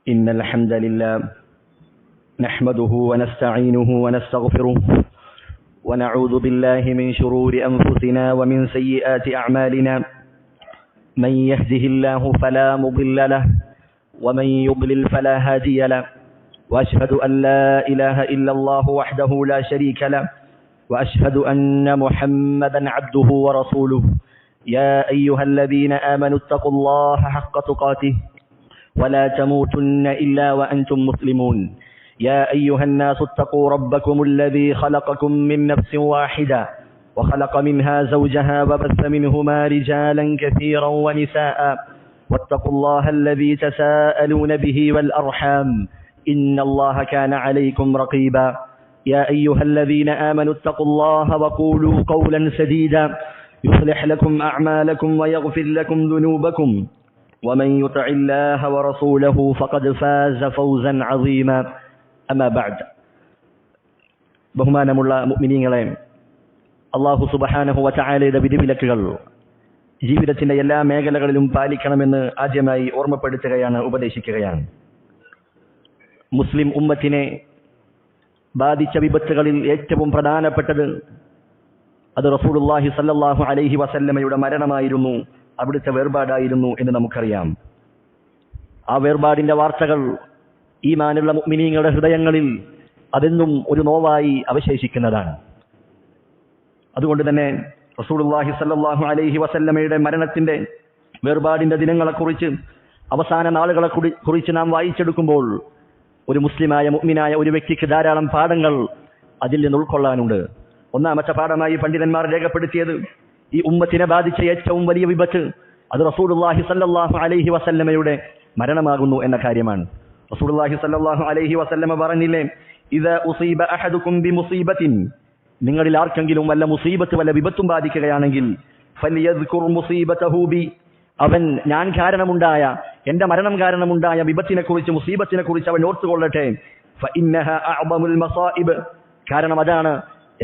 إن الحمد لله نحمده ونستعينه ونستغفره ونعوذ بالله من شرور أنفسنا ومن سيئات أعمالنا من يهده الله فلا مضل له ومن يضلل فلا هادي له وأشهد أن لا إله إلا الله وحده لا شريك له وأشهد أن محمدا عبده ورسوله يا أيها الذين آمنوا اتقوا الله حق تقاته ولا تموتن إلا وأنتم مسلمون يا أيها الناس اتقوا ربكم الذي خلقكم من نفس واحدة وخلق منها زوجها وبث منهما رجالا كثيرا ونساء واتقوا الله الذي تساءلون به والأرحام إن الله كان عليكم رقيبا يا أيها الذين آمنوا اتقوا الله وقولوا قولا سديدا يصلح لكم أعمالكم ويغفر لكم ذنوبكم ومن يطع الله ورسوله فقد فاز فوزا عظيما أما بعد ബഹുമാനമുള്ള മുഅ്മിനീങ്ങളെ, അല്ലാഹു സുബ്ഹാനഹു വ തആലയുടെ വിധിവിലക്കുകൾ ജീവിതത്തിന്റെ എല്ലാ മേഖലകളിലും പാലിക്കണമെന്ന് ആദ്യമായി ഓർമ്മപ്പെടുത്തുകയാണ്, ഉപദേശിക്കുകയാണ്. മുസ്ലിം ഉമ്മത്തിനെ ബാധിച്ച വിപത്തുകളിൽ ഏറ്റവും പ്രധാനപ്പെട്ടത് അത് റസൂലുള്ളാഹി സ്വല്ലല്ലാഹു അലൈഹി വസല്ലമയുടെ മരണമായിരുന്നു, അവിടുത്തെ വേർപാടായിരുന്നു എന്ന് നമുക്കറിയാം. ആ വേർപാടിന്റെ വാർത്തകൾ ഈമാനുള്ള മുഅ്മിനീങ്ങളുടെ ഹൃദയങ്ങളിൽ അതെന്നും ഒരു നോവായി അവശേഷിക്കുന്നതാണ്. അതുകൊണ്ട് തന്നെ റസൂലുള്ളാഹി സ്വല്ലല്ലാഹു അലൈഹി വസല്ലമയുടെ മരണത്തിന്റെ വേർപാടിന്റെ ദിനങ്ങളെക്കുറിച്ച്, അവസാന നാളുകളെ കുറിച്ച് നാം വായിച്ചെടുക്കുമ്പോൾ ഒരു മുസ്ലിമായ മുഅ്മിനായ ഒരു വ്യക്തിക്ക് ധാരാളം പാഠങ്ങൾ അതിൽ നിന്ന് ഉൾക്കൊള്ളാനുണ്ട്. ഒന്നാമത്തെ പാഠമായി പണ്ഡിതന്മാർ രേഖപ്പെടുത്തിയത് ഈ ഉമ്മത്തിനെ ബാധിച്ച ഏറ്റവും വലിയ വിപത്ത് അത് റസൂലുള്ളാഹി സ്വല്ലല്ലാഹു അലൈഹി വസല്ലമയുടെ മരണമാകുന്നു എന്ന കാര്യമാണ്. റസൂലുള്ളാഹി സ്വല്ലല്ലാഹു അലൈഹി വസല്ലമ പറഞ്ഞില്ലേ, ഇദാ ഉസീബ അഹദുകും ബിമുസീബത്തിൻ, നിങ്ങളിൽ ആർക്കെങ്കിലും വല്ല മുസീബത്ത് വല്ല വിപത്തും ബാധിക്കുകയാണെങ്കിൽ ഫൽയദ്കുർ മുസീബതഹു ബി, അവൻ ഞാൻ കാരണമുണ്ടായ, എന്റെ മരണം കാരണമുണ്ടായ വിപത്തിനെ കുറിച്ച്, മുസീബത്തിനെ കുറിച്ച് അവൻ ഓർത്തുകൊള്ളട്ടെ. ഫഇന്നഹ അഅ്ബമുൽ മസായിബ്, കാരണം അതാണ്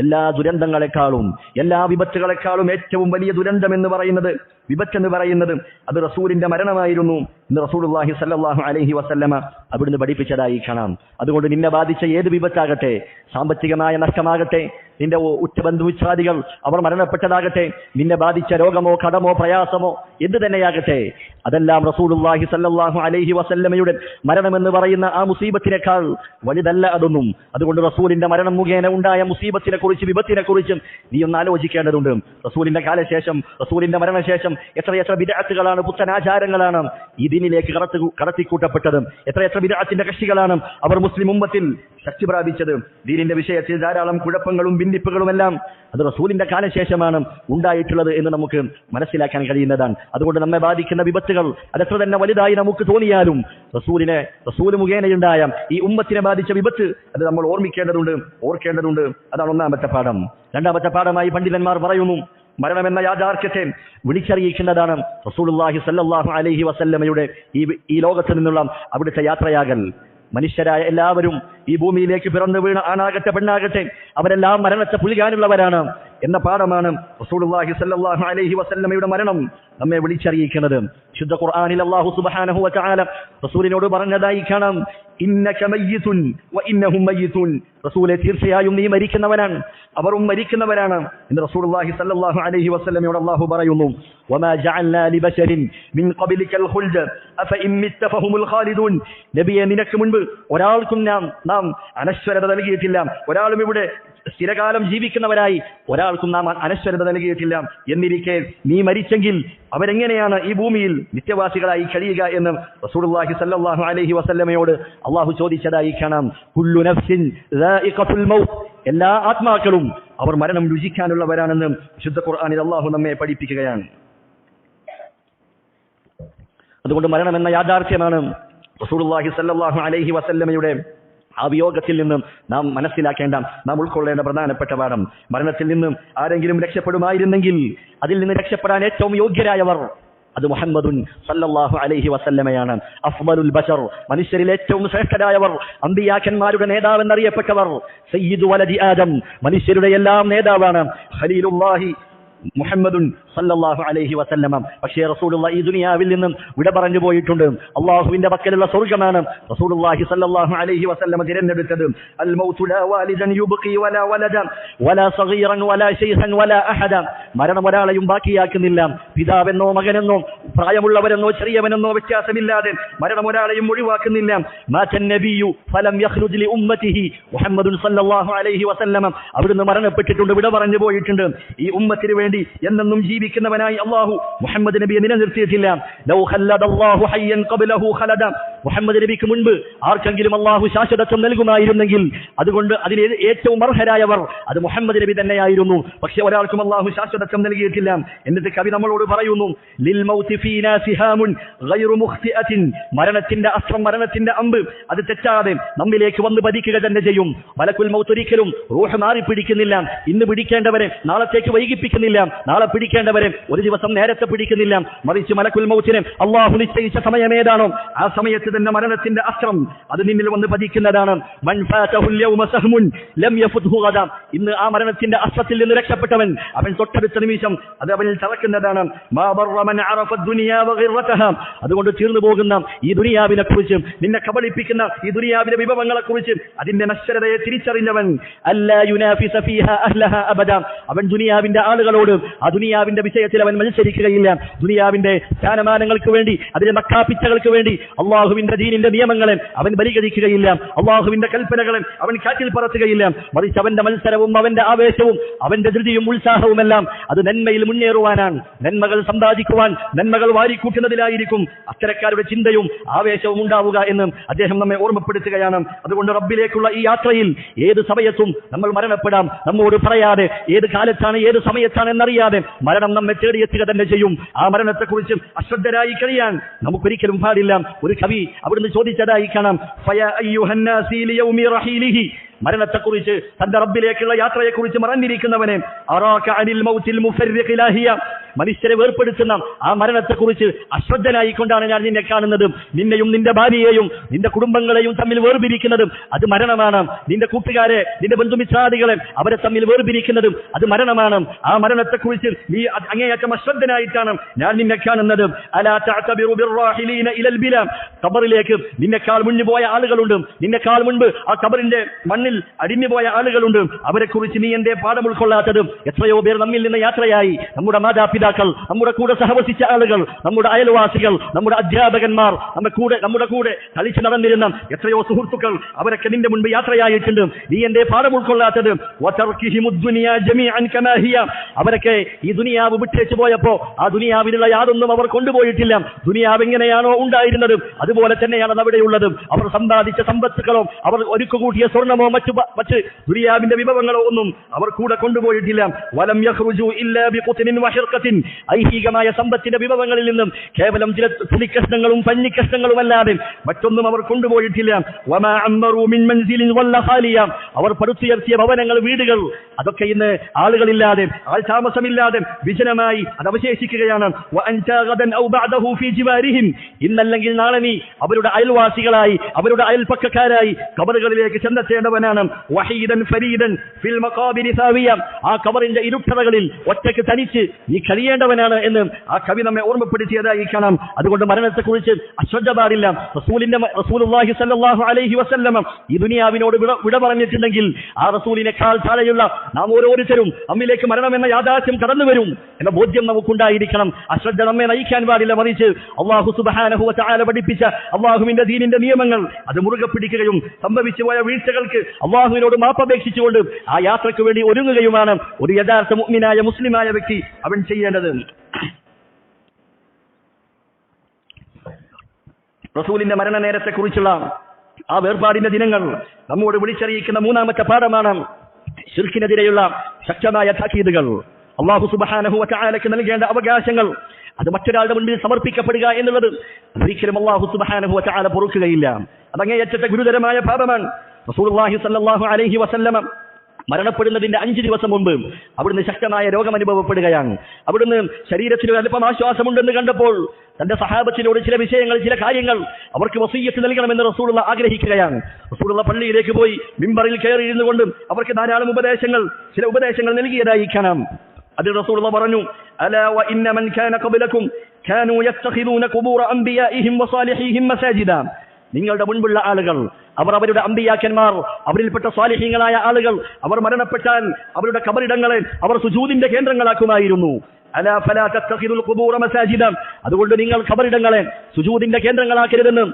എല്ലാ ദുരന്തങ്ങളെക്കാളും, എല്ലാ വിപത്തുകളെക്കാളും ഏറ്റവും വലിയ ദുരന്തം എന്ന് പറയുന്നത്, വിപത്ത് എന്ന് പറയുന്നത് അത് റസൂലിന്റെ മരണമായിരുന്നു എന്ന് റസൂലുള്ളാഹി സ്വല്ലല്ലാഹു അലൈഹി വസല്ലമ അവിടുന്ന് പഠിപ്പിച്ചതായി കാണാം. അതുകൊണ്ട് നിന്നെ ബാധിച്ച ഏത് വിപത്താകട്ടെ, സാമ്പത്തികമായ നഷ്ടമാകട്ടെ, നിന്റെ ഉറ്റബന്ധുവിച്ഛാദികൾ അവർ മരണപ്പെട്ടതാകട്ടെ, നിന്നെ ബാധിച്ച രോഗമോ കടമോ പ്രയാസമോ എന്ത് തന്നെയാകട്ടെ, അതെല്ലാം റസൂലുള്ളാഹി സ്വല്ലല്ലാഹു അലൈഹി വസല്ലമയുടെ മരണമെന്ന് പറയുന്ന ആ മുസീബത്തിനേക്കാൾ വലുതല്ല അതൊന്നും. അതുകൊണ്ട് റസൂലിന്റെ മരണം മുഖേന ഉണ്ടായ മുസീബത്തിനെ കുറിച്ച്, വിപത്തിനെ കുറിച്ചും നീ ഒന്ന് ആലോചിക്കേണ്ടതുണ്ട്. റസൂലിന്റെ കാലശേഷം, റസൂലിന്റെ മരണശേഷം എത്രയെത്ര ബിദ്അത്തുകളാണ്, പുത്തനാചാരങ്ങളാണ് ഈ ദീനിലേക്ക് കടത്തിക്കൂട്ടപ്പെട്ടത്. എത്രയെത്ര ബിദ്അത്തിന്റെ കക്ഷികളാണ് അവർ മുസ്ലിം ഉമ്മത്തിൽ ശക്തി പ്രാപിച്ചത്. ദീനിന്റെ വിഷയത്തിൽ ധാരാളം കുഴപ്പങ്ങളും ഭിന്നിപ്പുകളുമെല്ലാം അത് റസൂലിന്റെ കാലശേഷമാണ് ഉണ്ടായിട്ടുള്ളത് എന്ന് നമുക്ക് മനസ്സിലാക്കാൻ കഴിയുന്നതാണ്. അതുകൊണ്ട് നമ്മെ ബാധിക്കുന്ന വിപത്തുകൾ അതെത്ര തന്നെ വലുതായി നമുക്ക് തോന്നിയാലും റസൂൽ മുഖേനയുണ്ടായ ഈ ഉമ്മത്തിനെ ബാധിച്ച വിപത്ത് അത് നമ്മൾ ഓർക്കേണ്ടതുണ്ട്. അതാണ് ഒന്നാമത്തെ പാഠം. രണ്ടാമത്തെ പാഠമായി പണ്ഡിതന്മാർ പറയുന്നു, മരണമെന്ന യാഥാർത്ഥ്യത്തെ വിളിച്ചറിയിക്കുന്നതാണ് റസൂലുള്ളാഹി സ്വല്ലല്ലാഹു അലൈഹി വസല്ലമയുടെ ഈ ലോകത്ത് നിന്നുള്ള അവിടുത്തെ യാത്രയാകൽ. മനുഷ്യരായ എല്ലാവരും ഈ ഭൂമിയിലേക്ക് പിറന്നു വീണ ആണാകട്ടെ പെണ്ണാകട്ടെ അവരെല്ലാം മരണത്തെ പുലികാനുള്ളവരാണ് എന്ന പാഠമാണ് റസൂലുള്ളാഹി സ്വല്ലല്ലാഹു അലൈഹി വസല്ലമയുടെ മരണം നമ്മെ വിളിച്ചറിയിക്കുന്നത്. ശുദ്ധ ഖുർആനിൽ അല്ലാഹു സുബ്ഹാനഹു വ തആല റസൂലിനോട് പറഞ്ഞതായി കാണാം, ഇന്നക മയ്യിതുൻ വ ഇന്നഹും മയ്യിതുൻ, റസൂലേ തീർച്ചയായും നീ മരിക്കുന്നവനാണ്, അവരും മരിക്കുന്നവരാണ് എന്ന് റസൂലുള്ളാഹി സ്വല്ലല്ലാഹു അലൈഹി വസല്ലമയോട് അല്ലാഹു പറയുന്നു. വമാ ജഅൽനാ ലിബശരിൻ മിൻ ഖബ്ലികൽ ഖുൽദ് അഫഇൻ മിത്ത ഫഹുമുൽ ഖാലിദൂൻ, നബിയെ നിനക്ക് മുൻപ് ഒരാൾക്കും നാം അനശ്വരത നൽകിയിട്ടില്ല, ഒരാളും ഇവിടെ സ്ഥിരകാലം ജീവിക്കുന്നവരായി ഒരാൾക്കും നാം അനശ്വരത നൽകിയിട്ടില്ല. എന്നിരിക്കെ നീ മരിച്ചെങ്കിൽ അവരെങ്ങനെയാണ് ഈ ഭൂമിയിൽ നിത്യവാസികളായി കഴിയുക എന്ന് റസൂലുള്ളാഹി സ്വല്ലല്ലാഹു അലൈഹി വസല്ലമയോട് അല്ലാഹു ചോദിച്ചതായി കാണാം. കുല്ലു നഫ്സിൻ ദാഇഖത്തുൽ മൗത്ത്, എല്ലാ ആത്മാക്കളും അവർ മരണം രുചിക്കാനുള്ളവരാണെന്ന് വിശുദ്ധ ഖുർആനിൽ അല്ലാഹു നമ്മെ പഠിപ്പിക്കുകയാണ്. അതുകൊണ്ട് മരണം എന്ന യാഥാർത്ഥ്യമാണ് റസൂലുള്ളാഹി സ്വല്ലല്ലാഹു അലൈഹി വസല്ലമയുടെ ആ വിയോഗത്തിൽ നിന്നും നാം മനസ്സിലാക്കേണ്ട, നാം ഉൾക്കൊള്ളേണ്ട പ്രധാനപ്പെട്ട പാഠം. മരണത്തിൽ നിന്നും ആരെങ്കിലും രക്ഷപ്പെടുമായിരുന്നെങ്കിൽ അതിൽ നിന്ന് രക്ഷപ്പെടാൻ ഏറ്റവും യോഗ്യരായവർ അത് മുഹമ്മദുൻ സല്ലല്ലാഹു അലൈഹി വസല്ലമയാണ്. അഫ്ളലുൽ ബശർ, മനുഷ്യരിൽ ഏറ്റവും ശ്രേഷ്ഠരായവർ, അമ്പിയാക്കന്മാരുടെ നേതാവെന്നറിയപ്പെട്ടവർ, സയ്യിദു വലദി ആദം, മനുഷ്യരുടെ എല്ലാം നേതാവാണ്. ഖലീലുല്ലാഹി മുഹമ്മദുൻ സല്ലല്ലാഹു അലൈഹി വസല്ലമ. പക്ഷേ റസൂലുള്ള ഈ ദുനിയാവിൽ നിന്നും വിട പറഞ്ഞു പോയിട്ടുണ്ട്. അള്ളാഹുവിന്റെ പക്കലുള്ള സ്വർഗ്ഗമാണ് റസൂലുള്ളാഹി സല്ലല്ലാഹു അലൈഹി വസല്ലമ തിരഞ്ഞെടുത്തത്. അൽ മൗതു ലാ വാലിദൻ യുബ്ഖി വലാ വലദ വലാ സഗീറൻ വലാ ശൈഖൻ വലാ അഹദ. മരണം ഒരാളെയും ബാക്കിയാക്കുന്നില്ല. പിതാവെന്നോ മകനെന്നോ പ്രായമുള്ളവരെന്നോ ചെറിയവനെന്നോ വ്യത്യാസമില്ലാതെ മരണം ഒരാളെയും ഒഴിവാക്കുന്നില്ല. മാതൻ നബിയു ഫലം യഖ്റുജ് ലി ഉമ്മത്തിഹി മുഹമ്മദുൻ സല്ലല്ലാഹു അലൈഹി വസല്ലമ. അവിടുന്ന് മരണപ്പെട്ടിട്ടുണ്ട്, വിട പറഞ്ഞു പോയിട്ടുണ്ട്. ഈ ഉമ്മത്തിന് വേണ്ടി എന്നെന്നും ജീവിക്കുന്നവനായി അല്ലാഹു മുഹമ്മദ് നബിയെ നിലനിർത്തിയിട്ടില്ല. ലൗ ഖല്ലദല്ലാഹു ഹയ്യൻ ഖബ്ലഹു ഖലദ. മുഹമ്മദ് നബിക്ക് മുൻപ് ആർക്കെങ്കിലും അല്ലാഹു ശാശ്വതത്വം നൽകുമായിരുന്നെങ്കിൽ അതുകൊണ്ട് അതിന് ഏറ്റവും അർഹരായവർ അത് മുഹമ്മദ് നബി തന്നെയായിരുന്നു. പക്ഷേ ഒരാൾക്കും അല്ലാഹു ശാശ്വതത്വം നൽകിയിട്ടില്ല. എന്നിട്ട് കവി നമ്മളോട് പറയുന്നു, ലിൽ മൗതി ഫീനാ സിഹാമുൻ ഗൈറു മുഖ്തിഅത്തിൻ. മരണത്തിന്റെ അസ്ത്രം, മരണത്തിന്റെ അമ്പ് അത് തെറ്റാതെ നമ്മിലേക്ക് വന്ന് പതിക്കുക തന്നെ ചെയ്യും. മലക്കുൽ മൗത്ത് ഒരിക്കലും റൂഹ് മാറി പിടിക്കുന്നില്ല. ഇന്ന് പിടിക്കേണ്ടവരെ നാളത്തേക്ക് വൈകിപ്പിക്കുന്നില്ല, നാളെ പിടിക്കേണ്ടവരെ ഒരു ദിവസം നേരത്തെ പിടിക്കുന്നില്ല. മറിച്ച് മലക്കുൽ മൗത്തിനെ അല്ലാഹു നിശ്ചയിച്ച സമയമേതാണോ ആ സമയത്ത് തന്നെ മരണത്തിന്റെ അസ്ത്രം അത് നിന്നിൽ വന്ന് പതിക്കുന്നതാണ്. മൻ ഫാതഹുൽ യൗമ സഹ്മുൻ ലം യഫുത്ഹു ഗദ. ഇന്ന് ആ മരണത്തിന്റെ അസ്ത്രത്തിൽ നിന്ന് രക്ഷപ്പെട്ടവൻ അവൻ തൊട്ടടുത്ത നിമിഷം അത് അവനിൽ തറക്കുന്നതാണ്. മാ ബർറ മൻ അറഫ ദുനിയ വഗിറതഹ. അതുകൊണ്ട് തീർന്നു പോകുന്ന ഈ ദുനിയാവിനെ കുറിച്ച്, നിന്നെ കബളിപ്പിക്കുന്ന ഈ ദുനിയാവിന്റെ വിഭവങ്ങളെ കുറിച്ച് അതിന്റെ നശ്വരതയെ തിരിച്ചറിഞ്ഞവൻ അല്ലാ യുനാഫിസ ഫീഹാ അഹ്ലഹ അബദ. അവൻ ദുനിയാവിന്റെ ആളുകളോട് ആ ദുനിയാവിന്റെ വിഷയത്തിൽ അവൻ മത്സരിക്കുകയില്ല. ദുനിയാവിന്റെ സ്ഥാനമാനങ്ങൾക്ക് വേണ്ടി, അതിന്റെ മക്കാപ്പിച്ചകൾക്ക് വേണ്ടി അള്ളാഹുവിന്റെ ദീനിന്റെ നിയമങ്ങളെ അവൻ ബലികഴിക്കുകയില്ല. അള്ളാഹുവിന്റെ കൽപ്പനകളെ അവൻ കാറ്റിൽ പറത്തുകയില്ല. മറിച്ച് അവന്റെ മത്സരവും അവന്റെ ആവേശവും അവന്റെ ധൃതിയും ഉത്സാഹവുമെല്ലാം അത് നന്മയിൽ മുന്നേറുവാനാണ്, നന്മകൾ സമ്പാദിക്കുവാൻ, നന്മകൾ വാരിക്കൂട്ടുന്നതിലായിരിക്കും അത്തരക്കാരുടെ ചിന്തയും ആവേശവും ഉണ്ടാവുക എന്ന് അദ്ദേഹം നമ്മെ ഓർമ്മപ്പെടുത്തുകയാണ്. അതുകൊണ്ട് റബ്ബിലേക്കുള്ള ഈ യാത്രയിൽ ഏത് സമയത്തും നമ്മൾ മരണപ്പെടാം. നമ്മോട് പറയാതെ ഏത് കാലത്താണ് ഏത് സമയത്താണ് എന്നറിയാതെ മരണം നമ്മെ തേടിയെത്തുക തന്നെ ചെയ്യും. ആ മരണത്തെക്കുറിച്ച് അശ്രദ്ധരായി കഴിയാൻ നമുക്കൊരിക്കലും പാടില്ല. ഒരു കവി അവിടുന്ന് ചോദിച്ചതായി കാണാം, ഫയ അയ്യുഹന്നാസി ലിയൗമി റഹീലിഹി. മരണത്തെക്കുറിച്ച്, തന്റെ റബ്ബിലേക്കുള്ള യാത്രയെക്കുറിച്ച് മറന്നിരിക്കുന്നവനെ, അറാക അനിൽ മൗതിൽ മുഫർരിഖ് ലാഹിയ. മനുഷ്യരെ വേർപ്പെടുത്തുന്ന ആ മരണത്തെക്കുറിച്ച് അശ്രദ്ധനായിക്കൊണ്ടാണ് ഞാൻ നിന്നെ കാണുന്നത്. നിന്നെയും നിന്റെ ഭാര്യയെയും നിന്റെ കുടുംബങ്ങളെയും തമ്മിൽ വേർപിരിക്കുന്നതും അത് മരണമാണ്. നിന്റെ കൂട്ടുകാരെ, നിന്റെ ബന്ധുമിത്രാദികളെ അവരെ തമ്മിൽ വേർപിരിക്കുന്നതും അത് മരണമാണ്. ആ മരണത്തെക്കുറിച്ച് നീ അങ്ങേയറ്റം അശ്രദ്ധനായിട്ടാണ് ഞാൻ നിന്നെ കാണുന്നത്. അലാ തഅതബിറു ബിർറാഹിലീന ഇലൽ ബിലാ. ഖബറിലേക്ക് നിന്നെക്കാൾ മുൻപ് പോയ ആളുകളുണ്ട്, നിന്നെക്കാൾ മുൻപ് ആ ഖബറിന്റെ മണ്ണിൽ അടിഞ്ഞുപോയ ആളുകളുണ്ട്. അവരെ കുറിച്ച് നീ എന്റെ പാഠം ഉൾക്കൊള്ളാത്തത്. എത്രയോ പേർ നമ്മിൽ നിന്ന് യാത്രയായി. നമ്മുടെ മാതാപിതാക്കൾ, നമ്മുടെ കൂടെ സഹവസിച്ച ആളുകൾ, നമ്മുടെ അയൽവാസികൾ, നമ്മുടെ അധ്യാപകന്മാർ, നമ്മുടെ കൂടെ കളിച്ചു നടന്നിരുന്ന എത്രയോ സുഹൃത്തുക്കൾ, അവരൊക്കെ നിന്റെ മുൻപ് യാത്രയായിട്ടുണ്ട്. നീ എന്റെ പാഠം ഉൾക്കൊള്ളാത്തത്. അവരൊക്കെ ഈ ദുനിയാവ് വിട്ടേച്ചു പോയപ്പോ ആ ദുനിയാവിലുള്ള യാതൊന്നും അവർ കൊണ്ടുപോയിട്ടില്ല. ദുനിയാവ് എങ്ങനെയാണോ ഉണ്ടായിരുന്നത് അതുപോലെ തന്നെയാണ് അവിടെയുള്ളത്. അവർ സമ്പാദിച്ച സമ്പത്തുകളോ അവർ ഒരുക്കുകൂട്ടിയ സ്വർണമോ മറ്റ് ദുനിയാവിന്റെ വിഭവങ്ങളോ ഒന്നും അവർ കൂടെ കൊണ്ടുപോയിട്ടില്ല. വലം യഖ്റുജു ഇല്ലാ ബിഖുത്നിൻ വഹിർഖത്തിൻ. ഐഹികമായ സമ്പത്തിന്റെ വിഭവങ്ങളിൽ നിന്നും കേവലം ചില തുണിക്കഷ്ണങ്ങളും പഞ്ഞിക്കഷ്ണങ്ങളുമല്ലാതെ മറ്റൊന്നും അവർ കൊണ്ടുപോയിട്ടില്ല. വമാ അമ്മറു മിൻ മൻസിലിൻ വല്ല ഖാലിയ. അവർ പടുത്തുയർത്തിയ ഭവനങ്ങൾ, വീടുകൾ അതൊക്കെ ഇന്ന് ആളുകളില്ലാതെ, ആൾ താമസമില്ലാതെ വിജനമായി അത് അവശേഷിക്കുകയാണ്. വഅൻതാ ഗദൻ ഔ ബഅദഹു ഫീ ജിവാരിഹിം. ഇന്നല്ലെങ്കിൽ നാളെ നീ അവരുടെ അയൽവാസികളായി, അവരുടെ അയൽപക്കക്കാരായി ഖബറുകളിലേക്ക് ചെന്നെത്തേണ്ടവനാണ്. വഹീദൻ ഫരീദൻ ഫിൽ മഖാബിരി സാവിയ. ആ ഖബറിന്റെ ഇരുട്ടറകളിൽ ഒറ്റയ്ക്ക് തനിച്ച് നീ കഴിയേണ്ടവനാണ് എന്ന് ആ കവി നമ്മെ ഓർമ്മപ്പെടുത്തിയതായി കാണാം. അതുകൊണ്ട് മരണത്തെക്കുറിച്ച് അശ്രദ്ധ പാടില്ല. റസൂലുള്ളാഹി സ്വല്ലല്ലാഹു അലൈഹി വസല്ലം ഈ ദുനിയാവിനോട് വിട പറഞ്ഞിട്ടുണ്ടെങ്കിൽ ആ റസൂലിനേക്കാൾ താഴെയുള്ള നാം ഓരോരുത്തരും നമ്മിലേക്ക് മരണമെന്ന യാഥാർത്ഥ്യം കടന്നു വരും എന്ന ബോധ്യം നമുക്കുണ്ടായിരിക്കണം. അശ്രദ്ധ നമ്മെ നയിക്കാൻ പാടില്ല. മറിച്ച് അല്ലാഹു സുബ്ഹാനഹു വ തആല പഠിപ്പിച്ച അല്ലാഹുവിന്റെ ദീനിന്റെ നിയമങ്ങൾ അത് മുറുകെ പിടിക്കുകയും സംഭവിച്ചു പോയ വീഴ്ചകൾക്ക് അല്ലാഹുവിനോട് മാപ്പപേക്ഷിച്ചുകൊണ്ട് ആ യാത്രയ്ക്ക് വേണ്ടി ഒരുങ്ങുകയുമാണ് ഒരു യഥാർത്ഥ മുഅ്മിനായ മുസ്ലിമായ വ്യക്തി അവൻ ചെയ്യേണ്ടത്. റസൂലിന്റെ മരണ നേരത്തെക്കുറിച്ചുള്ള ആ വേർപാടിന്റെ ദിനങ്ങൾ നമ്മോട് വിളിച്ചറിയിക്കുന്ന മൂന്നാമത്തെ പാഠമാണ് ശിർക്കിനെതിരെയുള്ള ശക്തമായ താക്കീതുകൾ. അല്ലാഹു സുബ്ഹാനഹു വ തആലയ്ക്ക് നൽകേണ്ട അവകാശങ്ങൾ അത് മറ്റൊരാളുടെ മുൻപിൽ സമർപ്പിക്കപ്പെടുക എന്നുള്ളത് ഒരിക്കലും അല്ലാഹു സുബ്ഹാനഹു വ തആല പൊറുക്കുകയില്ല. അതങ്ങേയറ്റത്തെ ഗുരുതരമായ പാപമാണ്. റസൂലുള്ളാഹി സ്വല്ലല്ലാഹു അലൈഹി വസല്ലം മരണപ്പെടുന്നതിന്റെ 5 ദിവസം മുമ്പ് അവിടുന്ന് ശക്തമായ രോഗം അനുഭവപ്പെടുകയാണ്. അവിടുന്ന് ശരീരത്തിൽ അല്പം ആശ്വാസമുണ്ടെന്ന് കണ്ടപ്പോൾ തന്റെ സഹാബത്തിനോട് ചില വിഷയങ്ങൾ, ചില കാര്യങ്ങൾ അവർക്ക് വസിയ്യത്ത് നൽകണമെന്ന് റസൂലുള്ള ആഗ്രഹിക്കുകയാണ്. റസൂലുള്ള പള്ളിയിലേക്ക് പോയി മിമ്പറിൽ കയറി ഇരുന്നുകൊണ്ട് അവർക്ക് ധാരാളം ചില ഉപദേശങ്ങൾ നൽകിയതായി കാണാം. അതിൽ റസൂലുള്ളാഹി പറഞ്ഞു, അലാ വ ഇന്ന മൻ കാന ഖബ്ലകും കാനൂ യത്തഖിദൂന ഖുബൂറ അംബിയാഇഹിം വസാലിഹീഹിം മസാജിദ. നിങ്ങളുടെ മുൻപുള്ള ആളുകൾ, അവർ അവരുടെ അമ്പിയാക്കന്മാർ, അവരിൽപ്പെട്ട സ്വാലിഹീങ്ങളായ ആളുകൾ, അവർ മരണപ്പെട്ടാൽ അവരുടെ ഖബറിടങ്ങളെ അവർ സുജൂദിന്റെ കേന്ദ്രങ്ങളാക്കുമായിരുന്നു. അലാ ഫലാ തത്തഖിദുൽ ഖുബൂറ മസാജിദ. അതുകൊണ്ട് നിങ്ങൾ ഖബറിടങ്ങളെ സുജൂദിന്റെ കേന്ദ്രങ്ങളാക്കരുതെന്ന്,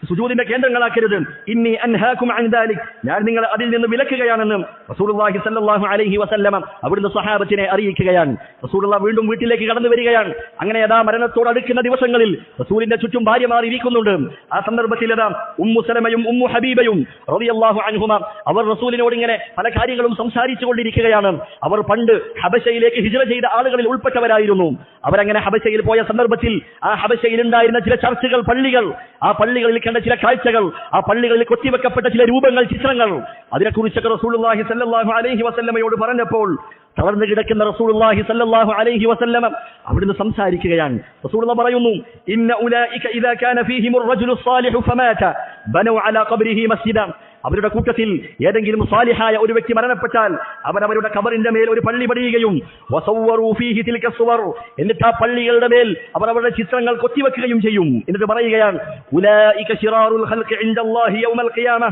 സുജൂദിന്റെ കേന്ദ്രങ്ങളാക്കരുത്. ഇന്നി അൻഹാകും അൻ ദാലിക്. ഞാൻ നിങ്ങളെ അതിൽ നിന്ന് വിലക്കുകയാണെന്ന് റസൂലുള്ളാഹി സ്വല്ലല്ലാഹു അലൈഹി വസല്ലമ അവിടുന്ന് സ്വഹാബത്തിനെ അറിയിക്കുകയാണ്. റസൂലുള്ളാഹി വീണ്ടും വീട്ടിലേക്ക് കടന്നു വരികയാണ്. അങ്ങനെ അതാ മരണത്തോട് അടുക്കുന്ന ദിവസങ്ങളിൽ റസൂലിന്റെ ചുറ്റും ഭാര്യമാർ ഇരിക്കുന്നുണ്ട്. ആ സന്ദർഭത്തിൽ അതാ ഉമ്മു സലമയും ഉമ്മു ഹബീബയും റളിയല്ലാഹു അൻഹുമ അവർ റസൂലിനോട് ഇങ്ങനെ പല കാര്യങ്ങളും സംസാരിച്ചു കൊണ്ടിരിക്കുകയാണ്. അവർ പണ്ട് ഹബശയിലേക്ക് ഹിജ്റ ചെയ്ത ആളുകളിൽ ഉൾപ്പെട്ടവരായിരുന്നു. അവരങ്ങനെ ഹബശയിൽ പോയ സന്ദർഭത്തിൽ ആ ഹബശയിൽ ഉണ്ടായിരുന്ന ചില ചർച്ചുകൾ, പള്ളികൾ, ആ പള്ളികളിൽ കണ്ട ചില കാഴ്ചകൾ, ആ പള്ളികളിൽ കൊത്തിവെക്കപ്പെട്ട ചില രൂപങ്ങൾ, ചിത്രങ്ങൾ, അതിനെക്കുറിച്ചൊക്കെ റസൂലുള്ളാഹി സ്വല്ലല്ലാഹു അലൈഹി വസല്ലമയോട് പറഞ്ഞപ്പോൾ തളർന്നു കിടക്കുന്ന റസൂലുള്ളാഹി സ്വല്ലല്ലാഹു അലൈഹി വസല്ലമ അവിടുന്ന് സംസാരിക്കുകയാണ്. റസൂലുള്ളാഹി പറയുന്നു, ഇന്ന ഉലൈക ഇദാ കാന ഫീഹിമുർ റജുലു സ്വാലിഹു ഫമാത ബനൂ അലാ ഖബ്രിഹി മസ്ജിദ. അവരുടെ കൂട്ടത്തിൽ ഏതെങ്കിലും സാലിഹായ ഒരു വ്യക്തി മരണപ്പെട്ടാൽ അവരവരുടെ ഖബറിന്റെ മേൽ ഒരു പള്ളി പണിയുകയും വസവ്വറൂ ഫീഹി തിൽക സുവർ, എന്നിട്ട് ആ പള്ളികളുടെ മേൽ അവർ അവരുടെ ചിത്രങ്ങൾ കൊത്തിവെക്കുകയും ചെയ്യും. എന്നിട്ട് പറയുകയാണ്, ഉലൈക ശിറാറുൽ ഖൽഖി ഇൻദല്ലാഹി യൗമൽ ഖിയാമ.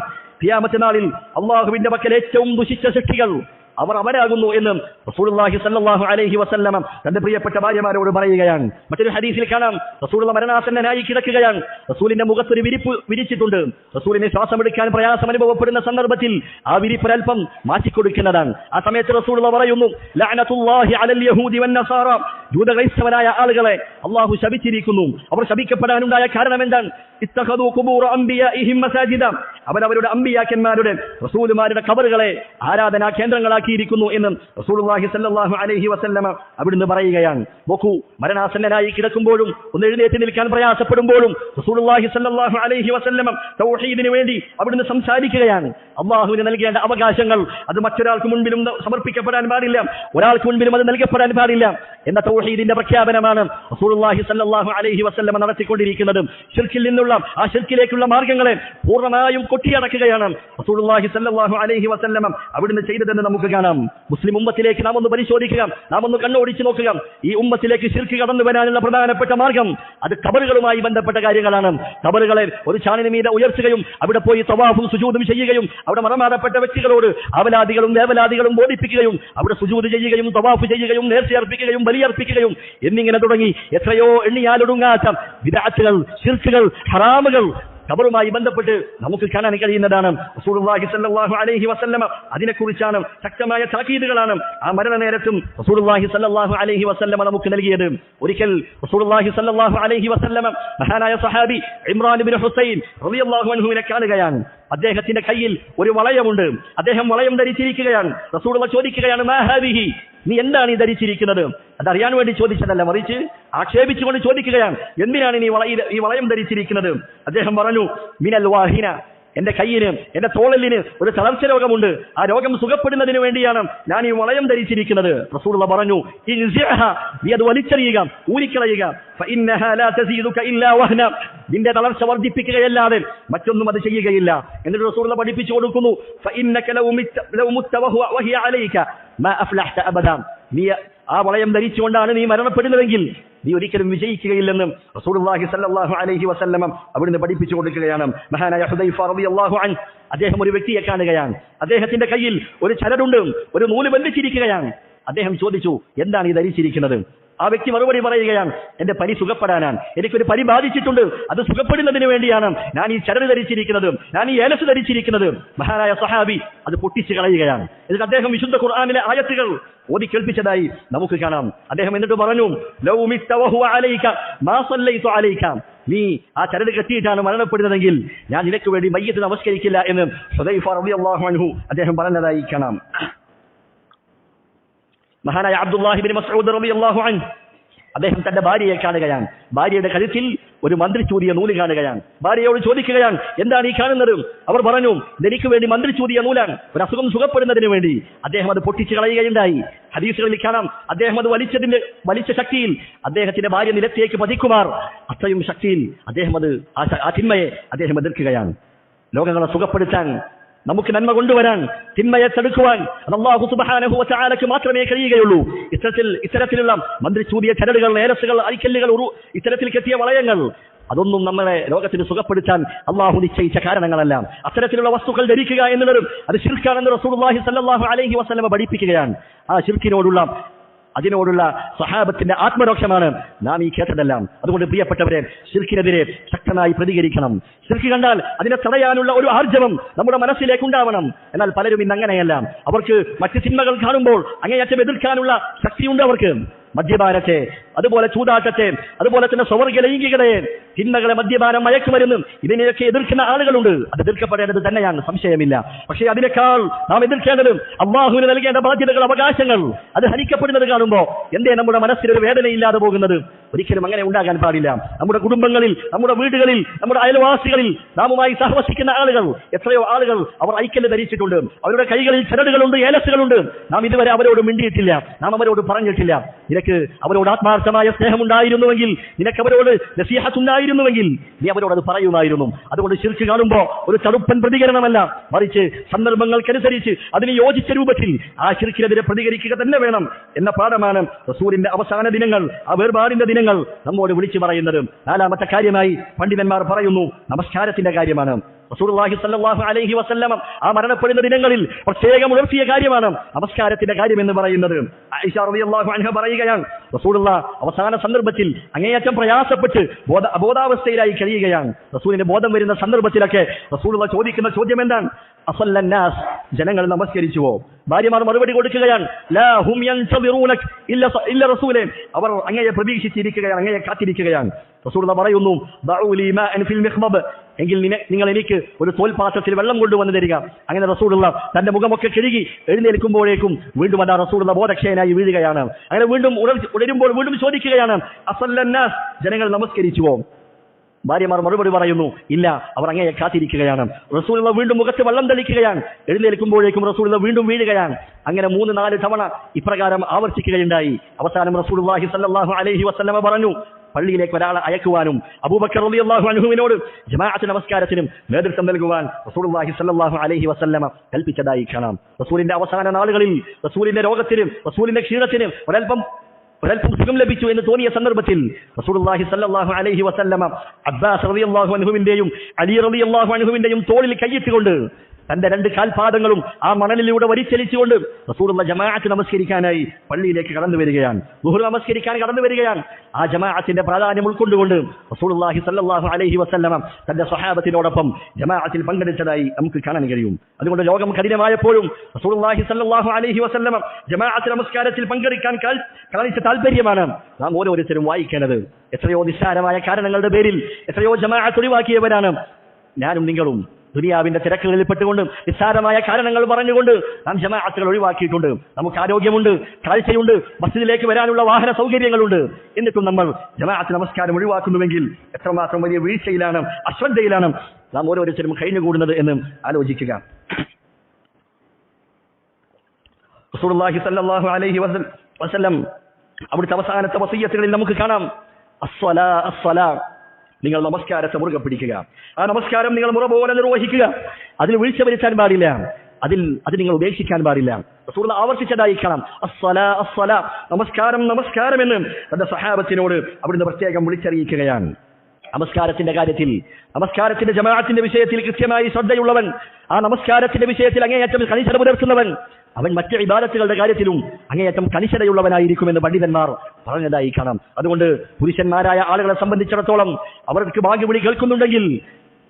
ഖിയാമത്ത് നാളിൽ അല്ലാഹുവിന്റെ പക്കൽ ഏറ്റവും ദുഷിച്ച സൃഷ്ടികൾ അവരാകുന്നു എന്ന് റസൂലുള്ളാഹി സ്വല്ലല്ലാഹു അലൈഹി വസല്ലമ തന്റെ പ്രിയപ്പെട്ട ഭാര്യമാരോട് പറയുകയാണ്. മറ്റൊരു ഹദീസിൽ കാണാം, റസൂലുള്ളാഹി മരണാസന്നനായി കിടക്കുകയാണ്. റസൂലിന്റെ മുഖത്തൊരു വിരിപ്പ് വിരിച്ചിട്ടുണ്ട്. റസൂലിനെ ശ്വാസമെടുക്കാൻ പ്രയാസം അനുഭവപ്പെടുന്ന സന്ദർഭത്തിൽ ആ വിരിപ്പൊരൽപ്പം മാറ്റിക്കൊടുക്കുന്നതാണ്. ആ സമയത്ത് റസൂലുള്ളാഹി പറയുന്നു, ലഅനത്തുല്ലാഹി അലൽ യഹൂദി വൻ നസാറ. ജൂത ക്രൈസ്തവരായ ആളുകളെ അല്ലാഹു ശപിച്ചിരിക്കുന്നു. അവർ ശപിക്കപ്പെടാനുണ്ടായ കാരണം എന്താണ്? ഇത്തഖദൂ ഖുബൂറ അംബിയാഇഹിം മസാജിദ. അവരവരുടെ അമ്പിയാക്കന്മാരുടെ, റസൂലുമാരുടെ ഖബറുകളെ ആരാധനാ കേന്ദ്രങ്ങളാക്കിയിരിക്കുന്നു എന്ന് റസൂലുള്ളാഹി സ്വല്ലല്ലാഹു അലൈഹി വസല്ലമ അവിടുന്ന് പറയുകയാണ്. നോക്കൂ, മരണാസന്നനായി കിടക്കുമ്പോഴും ഒന്ന് എഴുന്നേറ്റ് നിൽക്കാൻ പ്രയാസപ്പെടുമ്പോഴും റസൂലുള്ളാഹി സ്വല്ലല്ലാഹു അലൈഹി വസല്ലമ തൗഹീദിന് വേണ്ടി അവിടുന്ന് സംസാരിക്കുകയാണ്. അല്ലാഹുവിന് നൽകേണ്ട അവകാശങ്ങൾ അത് മറ്റൊരാൾക്ക് മുൻപിലും സമർപ്പിക്കപ്പെടാൻ പാടില്ല, ഒരാൾക്ക് മുൻപിലും അത് നൽകപ്പെടാൻ പാടില്ല എന്ന തൗഹീദിന്റെ പ്രഖ്യാപനമാണ് റസൂലുള്ളാഹി സ്വല്ലല്ലാഹു അലൈഹി വസല്ലമ നടത്തിക്കൊണ്ടിരിക്കുന്നത്. ശിർക്കിൽ നിന്നുള്ള ആ ശിർക്കിലേക്കുള്ള മാർഗങ്ങളെ പൂർണ്ണമായും കൊട്ടിയടക്കുകയാണ് റസൂലുള്ളാഹി സ്വല്ലല്ലാഹു അലൈഹി വസല്ലമ അവിടുന്ന് ചെയ്തതെന്ന് നമുക്ക് കാണാം. മുസ്ലിം ഉമ്മത്തിലേക്ക് നാം ഒന്ന് പരിശോധിക്കുക, നാം ഒന്ന് കണ്ണോടിച്ചു നോക്കുക. ഈ ഉമ്മത്തിലേക്ക് ശിർക്ക് കടന്നു വരാനുള്ള പ്രധാനപ്പെട്ട മാർഗം അത് ഖബറുകളുമായി ബന്ധപ്പെട്ട കാര്യങ്ങളാണ്. ഖബറുകളെ ഒരു ചാണിന് മീതെ ഉയർത്തുകയും അവിടെ പോയി തവാഫും സുജൂദും ചെയ്യുകയും അവിടെ മറമാറപ്പെട്ട വ്യക്തികളോട് അവലാദികളും വേവലാദികളും ബോധിപ്പിക്കുകയും അവിടെ സുജൂദ് ചെയ്യുകയും തവാഫ് ചെയ്യുകയും നേർച്ചയർപ്പിക്കുകയും ബലിയർപ്പിക്കുകയും എന്നിങ്ങനെ തുടങ്ങി എത്രയോ എണ്ണിയാലൊടുങ്ങാത്ത വിദഅത്തുകൾ, ശിർക്കുകൾ, ഹറാമുകൾ ഖബറുമായി ബന്ധപ്പെട്ട് നമുക്ക് കാണാൻ കഴിയുന്നതാണ്. റസൂലുള്ളാഹി സ്വല്ലല്ലാഹു അലൈഹി വസല്ലമ അതിനെക്കുറിച്ചാണ് ശക്തമായ താക്കീതുകളാണ് ആ മരണനേരത്തും റസൂലുള്ളാഹി സ്വല്ലല്ലാഹു അലൈഹി വസല്ലമ നമുക്ക് നൽകിയത്. ഒരിക്കൽ റസൂലുള്ളാഹി സ്വല്ലല്ലാഹു അലൈഹി വസല്ലമ മഹാനായ സഹാബി ഇമ്രാൻ ഇബ്നു ഹുസൈൻ റളിയല്ലാഹു അൻഹുവിനെ കാണുകയാണ്. അദ്ദേഹത്തിന്റെ കയ്യിൽ ഒരു വളയമുണ്ട്. അദ്ദേഹം വളയം ധരിച്ചിരിക്കുകയാണ്. റസൂലുള്ളാഹി ചോദിക്കുകയാണ്, മാ ഹാദിഹി, നീ എന്താണ് ഈ ധരിച്ചിരിക്കുന്നത്? അതറിയാൻ വേണ്ടി ചോദിച്ചതല്ല, മറിച്ച് ആക്ഷേപിച്ചുകൊണ്ട് ചോദിക്കുകയാണ്, എന്തിനാണ് നീ ഈ വളയം ധരിച്ചിരിക്കുന്നത്? അദ്ദേഹം പറഞ്ഞു, മിനൽ വാഹിന, എന്റെ കയ്യിന്, എന്റെ തോളലിന് ഒരു തളർച്ച രോഗമുണ്ട്. ആ രോഗം സുഖപ്പെടുന്നതിന് വേണ്ടിയാണ് ഞാൻ ഈ വളയം ധരിച്ചിരിക്കുന്നത്. റസൂലുള്ളാഹി പറഞ്ഞു, നീ അത് വലിച്ചെറിയുക, ഊരിക്കളയുക. ഫഇന്നഹാ ലാ തസീദുക ഇല്ലാ വഹ്ന, നിന്റെ തളർച്ച വർദ്ധിപ്പിക്കുകയല്ലാതെ മറ്റൊന്നും അത് ചെയ്യുകയില്ല. എന്നിട്ട് റസൂലുള്ളാഹി പഠിപ്പിച്ചു കൊടുക്കുന്നു, ഫഇന്നക ലൗ മുത്ത വഹിയ അലൈക മാ അഫ്ലഹ്ത അബദാ, നീ ആ വളയം ധരിച്ചുകൊണ്ടാണ് നീ മരണപ്പെടുന്നതെങ്കിൽ നീ ഒരിക്കലും വിജയിക്കുകയില്ലെന്നും റസൂലുള്ളാഹി സ്വല്ലല്ലാഹു അലൈഹി വസല്ലം അവിടുന്ന് പഠിപ്പിച്ചു കൊടുക്കുകയാണ്. മഹാനായ ഹുദൈഫ റളിയല്ലാഹു അൻഹു അദ്ദേഹം ഒരു വ്യക്തിയെ കാണുകയാണ്. അദ്ദേഹത്തിന്റെ കയ്യിൽ ഒരു ചരടുണ്ട്, ഒരു നൂല് ബന്ധിച്ചിരിക്കുകയാണ്. അദ്ദേഹം ചോദിച്ചു, എന്താണ് ഈ ധരിച്ചിരിക്കുന്നത്? ആ വ്യക്തി മറുപടി പറയുകയാണ്, എന്റെ പനി സുഖപ്പെടാനാണ്, എനിക്കൊരു പനി ബാധിച്ചിട്ടുണ്ട്, അത് സുഖപ്പെടുന്നതിന് വേണ്ടിയാണ് ഞാൻ ഈ ചരട് ധരിച്ചിരിക്കുന്നത്, ഞാൻ ഈ ഏലസ് ധരിച്ചിരിക്കുന്നത്. മഹാനായ സഹാബി അത് പൊട്ടിച്ചു കളയുകയാണ്. എന്നിട്ട് അദ്ദേഹം വിശുദ്ധ ഖുർആനിലെ ആയത്തുകൾ ഓതി കേൾപ്പിച്ചതായി നമുക്ക് കാണാം. അദ്ദേഹം എന്നിട്ട് പറഞ്ഞു, ലൗ മിത്ത വഹുവ അലൈക മാ സല്ലൈതു അലൈക, നീ ആ ചരട് കെട്ടിയിട്ടാണ് മരണപ്പെടുന്നതെങ്കിൽ ഞാൻ നിനക്ക് വേണ്ടി മയ്യിത്ത് നമസ്കരിക്കില്ല എന്ന് ഹുദൈഫ റളിയല്ലാഹു അൻഹു അദ്ദേഹം പറഞ്ഞതായി കാണാം. മഹാനായ അബ്ദുല്ലാഹി ഇബ്നു മസ്ഊദ് റളിയല്ലാഹു അൻഹു അദ്ദേഹം തന്റെ ഭാര്യയെ കാണുകയാണ്. ഭാര്യയുടെ കഴുത്തിൽ ഒരു മന്ത്രിച്ചൂതിയ നൂല് കാണുകയാണ്. ഭാര്യയോട് ചോദിക്കുകയാണ്, എന്താണ് ഈ കാണുന്നത്? അവർ പറഞ്ഞു, എനിക്ക് വേണ്ടി മന്ത്രിച്ചൂതിയ നൂലാണ്, ഒരു അസുഖം സുഖപ്പെടുന്നതിന് വേണ്ടി. അദ്ദേഹം അത് പൊട്ടിച്ചു കളയുകയുണ്ടായി. ഹദീസുകളിൽ കാണാം, അദ്ദേഹം അത് വലിച്ച ശക്തിയിൽ അദ്ദേഹത്തിന്റെ ഭാര്യ നിലത്തേക്ക് പതിക്കുമാർ അത്രയും ശക്തിയിൽ അദ്ദേഹം അത് ആ തിന്മയെ അദ്ദേഹം എതിർക്കുകയാണ്. ലോകങ്ങളെ സുഖപ്പെടുത്താൻ നമുക്ക് നന്മ കൊണ്ടുവരാൻ, തിന്മയെ തടുക്കുവാൻ അത് അല്ലാഹു സുബ്ഹാനഹു വ തആലക്ക് മാത്രമേ കഴിയുകയുള്ളൂ. ഇത്തരത്തിലുള്ള മന്ത്രിച്ചൂതിയ ചരടുകൾ, നേരസുകൾ, അരിക്കല്ലുകൾ, ഇത്തരത്തിൽ കെട്ടിയ വളയങ്ങൾ, അതൊന്നും നമ്മളെ രോഗത്തിന് സുഖപ്പെടുത്താൻ അള്ളാഹു നിശ്ചയിച്ച കാരണങ്ങളല്ല. അത്തരത്തിലുള്ള വസ്തുക്കൾ ധരിക്കുക എന്നുള്ളതും അത് ശിർക്കാണെന്ന് റസൂലുള്ളാഹി സ്വല്ലല്ലാഹു അലൈഹി വസല്ലം പഠിപ്പിക്കുകയാണ്. ആ ശിർക്കിനോടുള്ള അതിനോടുള്ള സ്വഹാബത്തിന്റെ ആത്മരോക്ഷമാണ് നാം ഈ കേട്ടതെല്ലാം. അതുകൊണ്ട് പ്രിയപ്പെട്ടവരെ, ശിർക്കിനെതിരെ ശക്തമായി പ്രതികരിക്കണം. ശിർക്ക് കണ്ടാൽ അതിനെ തടയാനുള്ള ഒരു ആർജവം നമ്മുടെ മനസ്സിലേക്ക് ഉണ്ടാവണം. എന്നാൽ പലരും ഇന്ന് അങ്ങനെയല്ല. അവർക്ക് മറ്റ് തിന്മകൾ കാണുമ്പോൾ അങ്ങേയറ്റം എതിർക്കാനുള്ള ശക്തിയുണ്ട് അവർക്ക്. മദ്യപാനത്തെ, അതുപോലെ ചൂതാട്ടത്തെ, അതുപോലെ തന്നെ സ്വർഗ്ഗ ലൈംഗികതയെ, തിന്മകളെ, മദ്യപാനം, മയക്കുമരുന്നും ഇതിനെയൊക്കെ എതിർക്കുന്ന ആളുകളുണ്ട്. അത് എതിർക്കപ്പെടേണ്ടത് തന്നെയാണ്, സംശയമില്ല. പക്ഷേ അതിനേക്കാൾ നാം എതിർക്കേണ്ടതും അല്ലാഹുവിന് നൽകേണ്ട ബാധ്യതകൾ, അവകാശങ്ങൾ അത് ഹനിക്കപ്പെടുന്നത് കാണുമ്പോൾ എന്തേ നമ്മുടെ മനസ്സിലൊരു വേദനയില്ലാതെ പോകുന്നത്? ഒരിക്കലും അങ്ങനെ ഉണ്ടാകാൻ പാടില്ല. നമ്മുടെ കുടുംബങ്ങളിൽ, നമ്മുടെ വീടുകളിൽ, നമ്മുടെ അയൽവാസികളിൽ നാമുമായി സഹവസിക്കുന്ന ആളുകൾ, എത്രയോ ആളുകൾ അവർ ഐക്യത ധരിച്ചിട്ടുണ്ട്. അവരുടെ കൈകളിൽ ചരടുകളുണ്ട്, ഏലസുകളുണ്ട്. നാം ഇതുവരെ അവരോട് മിണ്ടിയിട്ടില്ല, നാം അവരോട് പറഞ്ഞിട്ടില്ല. നിനക്ക് അവരോട് ആത്മാർത്ഥമായ സ്നേഹമുണ്ടായിരുന്നുവെങ്കിൽ, നിനക്ക് അവരോട് നസീഹത്തുണ്ടായിരുന്നുവെങ്കിൽ നീ അവരോട് അത് പറയുമായിരുന്നു. അതുകൊണ്ട് ശിർക്ക് കാണുമ്പോൾ ഒരു തടുപ്പൻ പ്രതികരണമല്ല, മറിച്ച് സന്ദർഭങ്ങൾക്കനുസരിച്ച് അതിന് യോജിച്ച രൂപത്തിൽ ആ ശിർക്കിനെതിരെ പ്രതികരിക്കുക തന്നെ വേണം എന്ന പാഠമാണ് റസൂലിന്റെ അവസാന ദിനങ്ങൾ, ആ വേർപാടിന്റെ ദിനങ്ങൾ നമ്മോട് വിളിച്ചു പറയുന്നത്. നാലാമത്തെ കാര്യമായി പണ്ഡിതന്മാർ പറയുന്നു, നമസ്കാരത്തിന്റെ കാര്യമാണ്. റസൂലുള്ളാഹി സ്വല്ലല്ലാഹു അലൈഹി വസല്ലം ആ മരണപ്പെടുന്ന ദിനങ്ങളിൽ പ്രത്യേകം ഉണർത്തിയ കാര്യമാണ് നമസ്കാരത്തിന്റെ കാര്യം എന്ന് പറയുന്നത്. ആയിഷ റളിയല്ലാഹു അൻഹ പറയുകയാണ്, റസൂലുള്ളാഹി അവസാന സന്ദർഭത്തിൽ അങ്ങേയറ്റം പ്രയാസപ്പെട്ട് അബോധാവസ്ഥയിലായി കഴിയുകയാണ്. റസൂലിന്റെ ബോധം വരുന്ന സന്ദർഭത്തിലൊക്കെ റസൂലുള്ളാഹി ചോദിക്കുന്ന ചോദ്യം എന്താണ്? അസല്ലന്നാസ്, ജനങ്ങൾ നമസ്കരിച്ചുവോ? ഭാര്യമാർ മറുപടി കൊടുക്കുകയാണ്, ലാ ഹും യൻതദിറൂനക ഇല്ല റസൂലേ, അവർ അങ്ങയെ പ്രതീക്ഷിച്ചിരിക്കുകയാണ്, അങ്ങയെ കാത്തിരിക്കുകയാണ്. റസൂലുള്ളാഹി പറയുന്നു, ദഉ ലീ മാഅൻ ഫിൽ മിഖ്മബ്, എങ്കിൽ നിങ്ങൾ എനിക്ക് ഒരു തോൽപാത്രത്തിൽ വെള്ളം കൊണ്ടുവന്ന് തരിക. അങ്ങനെ റസൂലുള്ളാഹി തന്റെ മുഖമൊക്കെ കഴുകി എഴുന്നേൽക്കുമ്പോഴേക്കും വീണ്ടും അതാ റസൂലുള്ളാഹി ബോധക്ഷയനായി വീഴുകയാണ്. അങ്ങനെ വീണ്ടും ഉണരുമ്പോൾ വീണ്ടും ചോദിക്കുകയാണ്, അസല്ലന്നാസ്, ജനങ്ങൾ നമസ്കരിച്ചുവോ? ഭാര്യമാർ മറുപടി പറയുന്നു, ഇല്ല, അവർ അങ്ങയെ കാത്തിരിക്കുകയാണ്. റസൂലുള്ളാഹി വീണ്ടും മുഖത്ത് വെള്ളം തളിക്കുകയാണ്. എഴുന്നേൽക്കുമ്പോഴേക്കും റസൂലുള്ളാഹി വീണ്ടും വീഴുകയാണ്. അങ്ങനെ 3-4 തവണ ഇപ്രകാരം ആവർത്തിക്കുകയുണ്ടായി. അവസാനം റസൂലുള്ളാഹി സ്വല്ലല്ലാഹു അലൈഹി വസല്ലം പറഞ്ഞു, പള്ളിയിലേക്ക് ഒരാളെ അയക്കുവാനും അബൂബക്കർ റളിയല്ലാഹു അൻഹുവിനോട് ജമാഅത്ത് നമസ്കാരത്തിനും നേതൃത്വം നൽകുവാൻ റസൂലുള്ളാഹി സ്വല്ലല്ലാഹു അലൈഹി വസല്ലം കൽപ്പിച്ചതായി കാണാം. റസൂലിന്റെ അവസാന നാളുകളിൽ റസൂലിന്റെ രോഗത്തിനും റസൂലിന്റെ ക്ഷീണത്തിനും ഒരൽപ്പം സുഖം ലഭിച്ചു എന്ന് തോന്നിയ സന്ദർഭത്തിൽ റസൂലുള്ളാഹി സ്വല്ലല്ലാഹു അലൈഹി വസല്ലം അബ്ബാസ് റളിയല്ലാഹു അൻഹുവിന്റെയും അലി റളിയല്ലാഹു അൻഹുവിന്റെയും തോളിൽ കൈയിട്ടുകൊണ്ട് തന്റെ 2 കാൽപാദങ്ങളും ആ മണലിലൂടെ വലിച്ചെലിച്ചുകൊണ്ട് റസൂലുള്ളാഹി ജമാഅത്ത് നമസ്കരിക്കാനായി പള്ളിയിലേക്ക് കടന്നു വരികയാണ്. ളുഹർ നമസ്കരിക്കാൻ കടന്നു വരികയാണ്. ആ ജമാഅത്തിന്റെ പ്രാധാന്യം ഉൾക്കൊണ്ടുകൊണ്ട് റസൂലുള്ളാഹി സ്വല്ലല്ലാഹു അലൈഹി വസല്ലം തന്റെ സ്വഹാബത്തിനോടൊപ്പം ജമാഅത്തിൽ പങ്കെടുത്തതായി നമുക്ക് കാണാൻ കഴിയും. അതുകൊണ്ട് ലോകം കഠിനമായപ്പോഴും റസൂലുള്ളാഹി സ്വല്ലല്ലാഹു അലൈഹി വസല്ലം ജമാഅത്ത് നമസ്കാരത്തിൽ പങ്കെടുക്കാൻ കാണിച്ച താല്പര്യമാണ് നാം ഓരോരുത്തരും വായിക്കേണ്ടത്. എത്രയോ നിസ്സാരമായ കാരണങ്ങളുടെ പേരിൽ എത്രയോ ജമാഅത്ത് ഒഴിവാക്കിയവരാണ് ഞാനും നിങ്ങളും. ദുനിയാവിന്റെ തിരക്കുകളിൽ പെട്ടുകൊണ്ട് നിസ്സാരമായ കാരണങ്ങൾ പറഞ്ഞുകൊണ്ട് നാം ജമാഅത്തുകൾ ഒഴിവാക്കിയിട്ടുണ്ട്. നമുക്ക് ആരോഗ്യമുണ്ട്, കാഴ്ചയുണ്ട്, മസ്ജിദിലേക്ക് വരാനുള്ള വാഹന സൗകര്യങ്ങളുണ്ട്. എന്നിട്ടും നമ്മൾ ജമാഅത്ത് നമസ്കാരം ഒഴിവാക്കുന്നുവെങ്കിൽ എത്രമാത്രം വലിയ വീഴ്ചയിലാണ്, അശ്രദ്ധയിലാണ് നാം ഓരോരുത്തരും കഴിഞ്ഞുകൂടുന്നത് എന്ന് ആലോചിക്കുക. റസൂലുള്ളാഹി സ്വല്ലല്ലാഹു അലൈഹി വസല്ലം അവിടുത്തെ അവസാനത്തെ വസിയ്യത്തുകളിൽ നമുക്ക് കാണാം, അസ്സലാ അസ്സലാ, നിങ്ങൾ നമസ്കാരത്തെ മുറുകെ പിടിക്കുക. ആ നമസ്കാരം നിങ്ങൾ മുറ പോലെ നിർവഹിക്കുക. അതിൽ വീഴ്ച വരുത്താൻ പാടില്ല, അത് നിങ്ങൾ ഉപേക്ഷിക്കാൻ പാടില്ല. റസൂലുള്ളാഹി ആവർത്തിച്ചതായി കാണാം, അസ്സലാ അസ്സലാ, നമസ്കാരം നമസ്കാരം എന്ന് തന്റെ സ്വഹാബത്തിനോട് അവിടുന്ന് പ്രത്യേകം വിളിച്ചറിയിക്കുകയാണ്. നമസ്കാരത്തിന്റെ കാര്യത്തിൽ, നമസ്കാരത്തിന്റെ ജമാഅത്തിന്റെ വിഷയത്തിൽ കൃത്യമായി ശ്രദ്ധയുള്ളവൻ, ആ നമസ്കാരത്തിന്റെ വിഷയത്തിൽ അങ്ങേയറ്റം കണിശത പുലർത്തുന്നവൻ, അവൻ മറ്റ് ഇബാദത്തുകളുടെ കാര്യത്തിലും അങ്ങേയറ്റം കണിശതയുള്ളവനായിരിക്കുമെന്ന് പണ്ഡിതന്മാർ പറഞ്ഞതായി കാണാം. അതുകൊണ്ട് പുരുഷന്മാരായ ആളുകളെ സംബന്ധിച്ചിടത്തോളം അവർക്ക് ഭാഗ്യവിളി കേൾക്കുന്നുണ്ടെങ്കിൽ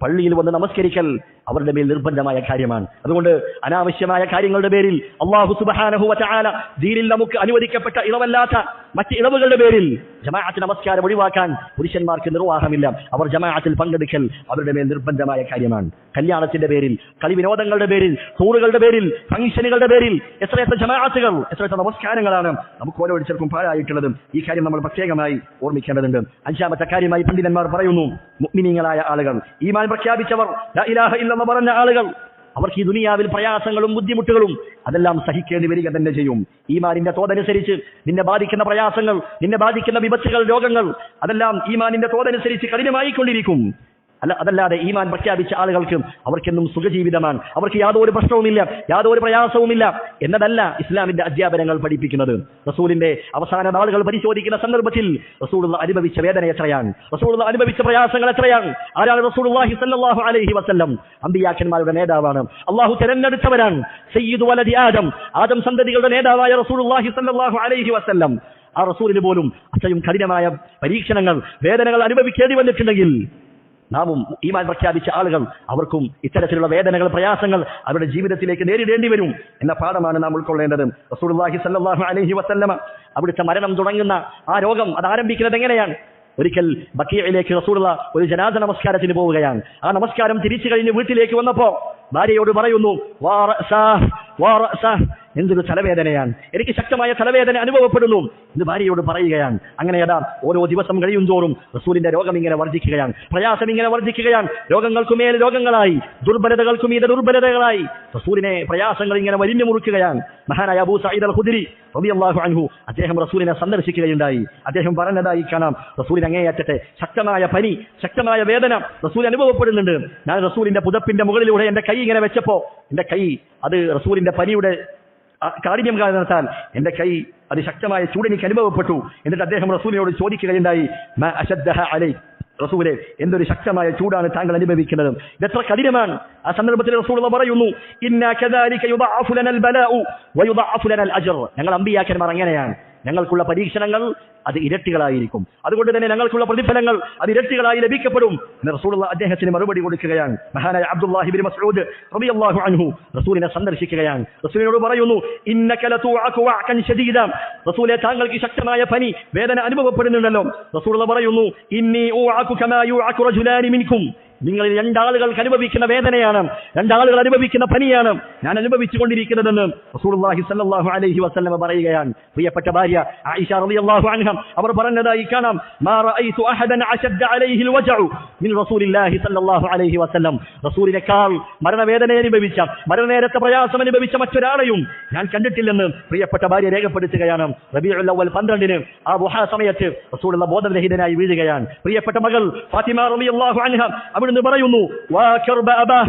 പള്ളിയിൽ വന്ന് നമസ്കരിക്കൽ അവരുടെ മേൽ നിർബന്ധമായ കാര്യമാണ്. അതുകൊണ്ട് അനാവശ്യമായ കാര്യങ്ങളുടെ പേരിൽ അല്ലാഹു സുബ്ഹാനഹു വ തആല ദീനിൽ നമുക്ക് അനുവദിക്കപ്പെട്ട ഇളവല്ലാത്ത മറ്റ് ഇളവുകളുടെ പേരിൽ ജമാഅത്ത് നമസ്കാരം ഒഴിവാക്കാൻ പുരുഷന്മാർക്ക് നിർവാഹമില്ല. അവർ ജമാഅത്തിൽ പങ്കെടുക്കൽ അവരുടെ മേൽ നിർബന്ധമായ കാര്യമാണ്. കല്യാണത്തിന്റെ പേരിൽ, കളിവിനോദങ്ങളുടെ പേരിൽ, ടൂറുകളുടെ പേരിൽ, ഫംഗ്ഷനുകളുടെ പേരിൽ എത്രയെത്ര ജമാഅത്തുകൾ, എത്രയെത്ര നമസ്കാരങ്ങളാണ് നമുക്ക് ഓരോരുത്തർക്കും പാഴായിട്ടുള്ളത്. ഈ കാര്യം നമ്മൾ പ്രത്യേകമായി ഓർമ്മിക്കേണ്ടതുണ്ട്. 5ാമത്തെ കാര്യമായി പണ്ഡിതന്മാർ പറയുന്നു, മുഅ്മിനീങ്ങളായ ആളുകൾ, ഈമാൻ പ്രഖ്യാപിച്ചവർ, ലാ ഇലാഹ ഇല്ലല്ലാഹ് പറഞ്ഞ ആളുകൾ, അവർക്ക് ഈ ദുനിയാവിൽ പ്രയാസങ്ങളും ബുദ്ധിമുട്ടുകളും അതെല്ലാം സഹിക്കേണ്ടി വരിക തന്നെ ചെയ്യും. ഈമാനിന്റെ തോതനുസരിച്ച് നിന്നെ ബാധിക്കുന്ന പ്രയാസങ്ങൾ, നിന്നെ ബാധിക്കുന്ന വിപത്തുകൾ, രോഗങ്ങൾ, അതെല്ലാം ഈമാനിന്റെ തോതനുസരിച്ച് കഠിനമായിക്കൊണ്ടിരിക്കും. അതല്ലാതെ ഈമാൻ പ്രഖ്യാപിച്ച ആളുകൾക്ക് അവർക്കെന്നും സുഖജീവിതമാണ്, അവർക്ക് യാതൊരു പ്രശ്നവുമില്ല, യാതൊരു പ്രയാസവുമില്ല എന്നതല്ല ഇസ്ലാമിന്റെ അധ്യാപനങ്ങൾ പഠിപ്പിക്കുന്നത്. റസൂലിന്റെ അവസാന നാളുകൾ പരിശോധിക്കുന്ന സന്ദർഭത്തിൽ റസൂലുള്ള അനുഭവിച്ച വേദന എത്രയാണ്, റസൂലുള്ള അനുഭവിച്ച പ്രയാസങ്ങൾ എത്രയാണ്. ആരാണ് റസൂലുള്ളാഹി സ്വല്ലല്ലാഹു അലൈഹി വസല്ലം? അമ്പിയാക്കന്മാരുടെ നേതാവാണ്, അള്ളാഹു തെരഞ്ഞെടുത്തവരാണ്. സയ്യിദു വലദി ആദം സന്തതികളുടെ നേതാവായ റസൂലുള്ളാഹി സ്വല്ലല്ലാഹു അലൈഹി വസല്ലം, ആ റസൂലിന് പോലും അത്രയും കഠിനമായ പരീക്ഷണങ്ങൾ, വേദനകൾ അനുഭവിക്കേണ്ടി വന്നിട്ടുണ്ടെങ്കിൽ നാമും ഈമാൻ പ്രഖ്യാപിച്ച ആളുകൾ അവർക്കും ഇത്തരത്തിലുള്ള വേദനകൾ, പ്രയാസങ്ങൾ അവരുടെ ജീവിതത്തിലേക്ക് നേരിടേണ്ടി വരും എന്ന പാഠമാണ് നാം ഉൾക്കൊള്ളേണ്ടത്. റസൂലുള്ളാഹി സ്വല്ലല്ലാഹു അലൈഹി വസല്ലമ അവിടുത്തെ മരണം തുടങ്ങുന്ന ആ രോഗം അത് ആരംഭിക്കുന്നത് എങ്ങനെയാണ്? ഒരിക്കൽ ബഖീഇലേക്ക് റസൂലുള്ള ഒരു ജനാസ നമസ്കാരത്തിന് പോവുകയാണ്. ആ നമസ്കാരം തിരിച്ചു കഴിഞ്ഞ് വീട്ടിലേക്ക് വന്നപ്പോ ഭാര്യയോട് പറയുന്നു, എന്തൊരു തലവേദനയാണ്, എനിക്ക് ശക്തമായ തലവേദന അനുഭവപ്പെടുന്നു എന്ന് ഭാര്യയോട് പറയുകയാണ്. അങ്ങനെ ഓരോ ദിവസം കഴിയും തോറും റസൂലിന്റെ രോഗം ഇങ്ങനെ വർദ്ധിക്കുകയാണ്, പ്രയാസം ഇങ്ങനെ വർദ്ധിക്കുകയാണ്. രോഗങ്ങൾക്കുമേൽ രോഗങ്ങളായി, ദുർബലതകൾക്കുമീതെ ദുർബലതകളായി റസൂലിനെ പ്രയാസങ്ങൾ ഇങ്ങനെ വലിഞ്ഞു മുറുക്കുകയാണ്. മഹാനായ അബൂ സഈദ് അൽ ഖുദ്രി റളിയല്ലാഹു അൻഹു അദ്ദേഹം റസൂലിനെ സന്ദർശിക്കുകയുണ്ടായി. അദ്ദേഹം പറഞ്ഞതായി കാണാം, റസൂലിന് അങ്ങേയറ്റത്തെ ശക്തമായ പനി, ശക്തമായ വേദന റസൂൽ അനുഭവപ്പെടുന്നുണ്ട്. ഞാൻ റസൂലിന്റെ പുതപ്പിന്റെ മുകളിലൂടെ എന്റെ കൈ ഇങ്ങനെ വെച്ചപ്പോ എന്റെ കൈ അത് റസൂലിന്റെ പനിയുടെ കാഠിന്യം കാരണത്താൽ എന്റെ കൈ അത് ശക്തമായ ചൂടെനിക്ക് അനുഭവപ്പെട്ടു. എന്നിട്ട് അദ്ദേഹം റസൂലിനോട് ചോദിക്കുകയുണ്ടായി, മാ അശദ്ദഹ അലൈക്, റസൂലേ എന്തൊരു ശക്തമായ ചൂടാണ് താങ്കൾ അനുഭവിക്കുന്നത്, ഇതെത്ര കഠിനമാണ്. ആ സന്ദർഭത്തിൽ റസൂൽ പറയുന്നു, ഇന്നാ കദാലിക യുദഅഫു ലനൽ ബലാഉ വയുദഅഫു ലനൽ അജ്ർ, ഞങ്ങൾ അമ്പിയാക്കന്മാർ അങ്ങനെയാണ്, ഞങ്ങൾക്കുള്ള പരീക്ഷണങ്ങൾ അത് ഇരട്ടികളായിരിക്കും, അതുകൊണ്ട് തന്നെ ഞങ്ങൾക്കുള്ള പ്രതിഫലങ്ങൾ അത് ഇരട്ടികളായി ലഭിക്കപ്പെടും എന്ന് റസൂലുള്ള അദ്ദേഹത്തിന് മറുപടി കൊടുക്കുകയാണ്. മഹാനായ അബ്ദുല്ലാഹി ഇബ്നു മസ്ഊദ് റളിയല്ലാഹു അൻഹു റസൂലിനെ സന്ദർശിക്കുകയാണ്. റസൂലിനോട് പറയുന്നു, ഇന്നക ലതുഅഖു വഅകൻ ശദീദ, റസൂലേ താങ്കൾക്ക് ശക്തമായ പനി, വേദന അനുഭവപ്പെടുന്നുണ്ടല്ലോ. റസൂലുള്ള പറയുന്നു, ഇന്നി ഉഅഖു കമാ യുഅഖു റജുലാനി മിൻകും, നിങ്ങളിൽ രണ്ടാളുകൾക്ക് അനുഭവിക്കുന്ന വേദനയാണ്, രണ്ടാളുകൾ അനുഭവിക്കുന്ന പനിയാണ് ഞാൻ അനുഭവിച്ചുകൊണ്ടിരിക്കുന്നതെന്ന് റസൂലുള്ളാഹി സ്വല്ലല്ലാഹു അലൈഹി വസല്ലം പറയുകയാണ്. പ്രിയപ്പെട്ട ഭാര്യ ആയിഷ റളിയല്ലാഹു അൻഹ അവർ പറഞ്ഞതായി കാണാം, മാ റഅയ്തു അഹദൻ അശദ്ദ അലൈഹി അൽവജഉ മിൻ റസൂലില്ലാഹി സ്വല്ലല്ലാഹു അലൈഹി വസല്ലം, റസൂലിനേക്കാൾ മരണവേദന അനുഭവിച്ച, മരണനേരത്തെ പ്രയാസം അനുഭവിച്ച മറ്റൊരാളെയും ഞാൻ കണ്ടിട്ടില്ലെന്ന് പ്രിയപ്പെട്ട ഭാര്യ രേഖപ്പെടുത്തുകയാണ്. റബീഉൽ അവ്വൽ 12 ആ ദുഹാ സമയത്ത് റസൂലുള്ള ബോധരഹിതനായി വീഴുകയാണ്. പ്രിയപ്പെട്ട മകൾ ഫാത്തിമ റളിയല്ലാഹു അൻഹ അവിടുന്ന് പറയുന്നു, വാ കർബ അബാ,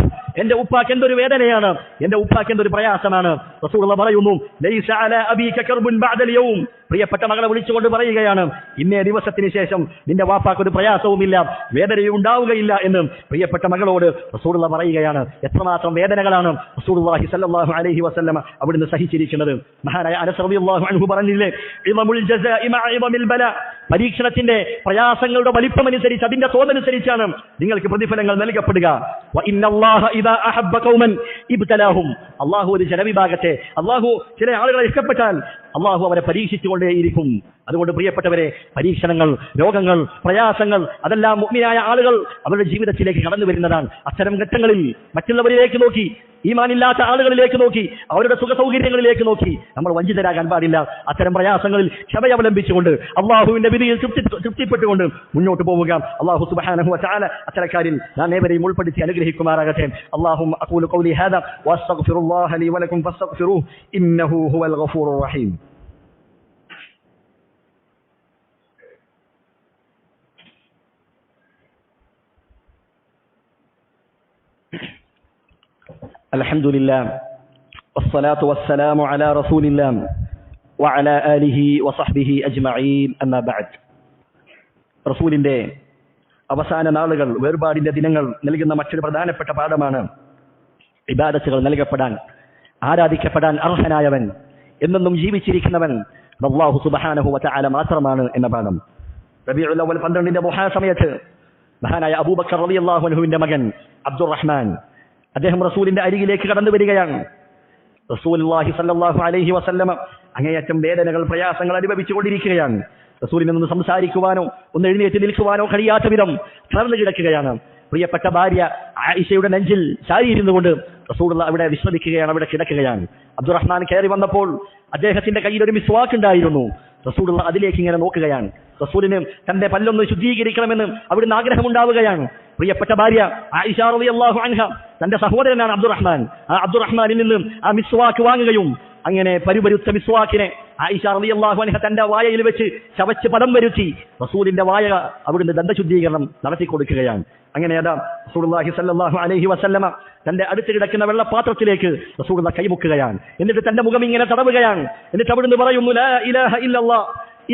എന്റെ ഉപ്പാക്ക് എന്തൊരു വേദനയാണ്, എന്റെ ഉപ്പാക്ക് എന്തൊരു പ്രയാസമാണ്. റസൂലുള്ള പറയുന്നു, ലൈസ അലാ അബീക കർബുൻ ബഅദൽ യൗം, പ്രിയപ്പെട്ട മകളെ വിളിച്ചുകൊണ്ട് പറയുകയാണ്, ഇന്നേ ദിവസത്തിന് ശേഷം നിന്റെ വാപ്പാക്ക് ഒരു പ്രയാസവുമില്ല, വേദനയും ഉണ്ടാവുകയില്ല എന്ന് പ്രിയപ്പെട്ട മകളോട് റസൂലുള്ള പറയുകയാണ്. എത്രമാത്രം വേദനകളാണ് റസൂലുള്ളാഹി സ്വല്ലല്ലാഹു അലൈഹി വസല്ലം അവിടുന്ന് സഹിച്ചിരിക്കുന്നത്. മഹാനായ അനസ് റളിയല്ലാഹു അൻഹു പറഞ്ഞില്ലേ, ഇളമുൽ ജസാഇ മഅ ഇളമിൽ ബലാ, പരീക്ഷണത്തിന്റെ പ്രയാസങ്ങളുടെ വലിപ്പമനുസരിച്ച്, അതിന്റെ തോതനുസരിച്ചാണ് നിങ്ങൾക്ക് പ്രതിഫലങ്ങൾ നൽകപ്പെടുക. വ ഇന്നല്ലാഹ ഇദാ അഹബ്ബ ഖൗമൻ ഇബ്തലാഹും, അല്ലാഹു ഒരു ജനവിഭാഗത്തെ, അല്ലാഹു ചില ആളുകളെ ഇഷ്ടപ്പെട്ടാൽ അല്ലാഹു അവരെ പരീക്ഷിച്ചുകൊണ്ടേയിരിക്കും. അതുകൊണ്ട് പ്രിയപ്പെട്ടവരെ, പരീക്ഷണങ്ങൾ, രോഗങ്ങൾ, പ്രയാസങ്ങൾ അതെല്ലാം മുഅ്മിനായ ആളുകൾ അവരുടെ ജീവിതത്തിലേക്ക് കടന്നു വരുന്നതാണ്. അത്തരം ഘട്ടങ്ങളിൽ മറ്റുള്ളവരിലേക്ക് നോക്കി, ഈമാനില്ലാത്ത ആളുകളിലേക്ക് നോക്കി, അവരുടെ സുഖ സൗകര്യങ്ങളിലേക്ക് നോക്കി നമ്മൾ വഞ്ചിതരാകാൻ പാടില്ല. അത്തരം പ്രയാസങ്ങളിൽ ക്ഷമയവലംബിച്ചുകൊണ്ട് അള്ളാഹുവിന്റെ വിധിയിൽ തൃപ്തിപ്പെട്ടുകൊണ്ട് മുന്നോട്ട് പോവുക. അല്ലാഹു സുബ്ഹാനഹു വ തആല അത്തരക്കാരിൽ നാം ഏവരെയും ഉൾപ്പെടുത്തി അനുഗ്രഹിക്കുമാറാകട്ടെ. അല്ലാഹുമ്മ അഖൂലു ഖൗലി ഹാദാ വഅസ്തഗ്ഫിറുല്ലാഹ ലി വലക്കും ഫസ്തഗ്ഫിറൂഹു ഇന്നഹു ഹുവൽ ഗഫൂറുർ റഹീം. അൽഹംദുലില്ലാഹ് വസ്സലാത്തു വസ്സലാമു അലാ റസൂലില്ലാഹ് വഅലാ ആലിഹി വസഹ്ബിഹി അജ്മഈൻ. അമ്മാ ബഅദ്. റസൂലിന്റെ അവസാന നാളുകൾ, വേർപാടിന്റെ ദിനങ്ങൾ നൽകുന്ന മറ്റൊരു പ്രധാനപ്പെട്ട പാഠമാണ് ഇബാദത്തുകൾ നൽകപ്പെടാൻ, ആരാധിക്കപ്പെടാൻ അർഹനായവൻ, എന്നെന്നും ജീവിച്ചിരിക്കുന്നവൻ അല്ലാഹു സുബ്ഹാനഹു വ തആല മാത്രമാണ് എന്ന പാഠം. റബീഉൽ അവ്വൽ 12 ദുഹാ സമയത്ത് മഹാനായ അബൂബക്കർ റളിയല്ലാഹു അൻഹുവിന്റെ മകൻ അബ്ദുറഹ്മാൻ അദ്ദേഹം റസൂലിന്റെ അരികിലേക്ക് കടന്നു വരികയാണ്. റസൂലുള്ളാഹി സ്വല്ലല്ലാഹു അലൈഹി വസല്ലം അങ്ങേയറ്റം വേദനകൾ, പ്രയാസങ്ങൾ അനുഭവിച്ചുകൊണ്ടിരിക്കുകയാണ്. റസൂലിനെ ഒന്ന് സംസാരിക്കുവാനോ ഒന്ന് എഴുന്നേറ്റ് നിൽക്കുവാനോ കഴിയാത്ത വിധം തളർന്നു കിടക്കുകയാണ്. പ്രിയപ്പെട്ട ഭാര്യ ആയിഷയുടെ നെഞ്ചിൽ ചാരിയിരുന്നു കൊണ്ട് റസൂലുള്ള അവിടെ വിശ്രമിക്കുകയാണ്, അവിടെ കിടക്കുകയാണ്. അബ്ദുറഹ്മാൻ കയറി വന്നപ്പോൾ അദ്ദേഹത്തിന്റെ കയ്യിൽ ഒരു മിസ്വാക്ക് ഉണ്ടായിരുന്നു. റസൂലുള്ള അതിലേക്ക് ഇങ്ങനെ നോക്കുകയാണ്. റസൂലിന് തന്റെ പല്ലൊന്ന് ശുദ്ധീകരിക്കണമെന്ന് അവിടുന്ന് ആഗ്രഹമുണ്ടാവുകയാണ്. പ്രിയപ്പെട്ട ഭാര്യ ആയിഷ റളിയല്ലാഹു അൻഹ തന്റെ സഹോദരനാണ് അബ്ദുറഹ്മാൻ, ആ അബ്ദുറഹ്മാനിൽ നിന്നും ആ മിസ്വാക്ക് വാങ്ങുകയും അങ്ങനെ പരിപരുത്ത മിസ്വാക്കിനെ ആയിഷ റളിയല്ലാഹു അൻഹ തന്റെ വായയിൽ വെച്ച് ചവച്ച് പദം വരുത്തി റസൂലിന്റെ വായ അവിടുന്ന് ദന്തശുദ്ധീകരണം നടത്തി കൊടുക്കുകയാണ്. അങ്ങനെ അതാ റസൂലുള്ളാഹി സ്വല്ലല്ലാഹു അലൈഹി വസല്ലമ തന്റെ അടുത്ത് കിടക്കുന്ന വെള്ളപാത്രത്തിലേക്ക് റസൂലുള്ള കൈമുക്കുകയാണ്. എന്നിട്ട് തന്റെ മുഖം ഇങ്ങനെ തടവുകയാണ്. എന്നിട്ട് അവിടുന്ന് പറയുന്നു, ലാ ഇലാഹ ഇല്ലല്ലാഹ്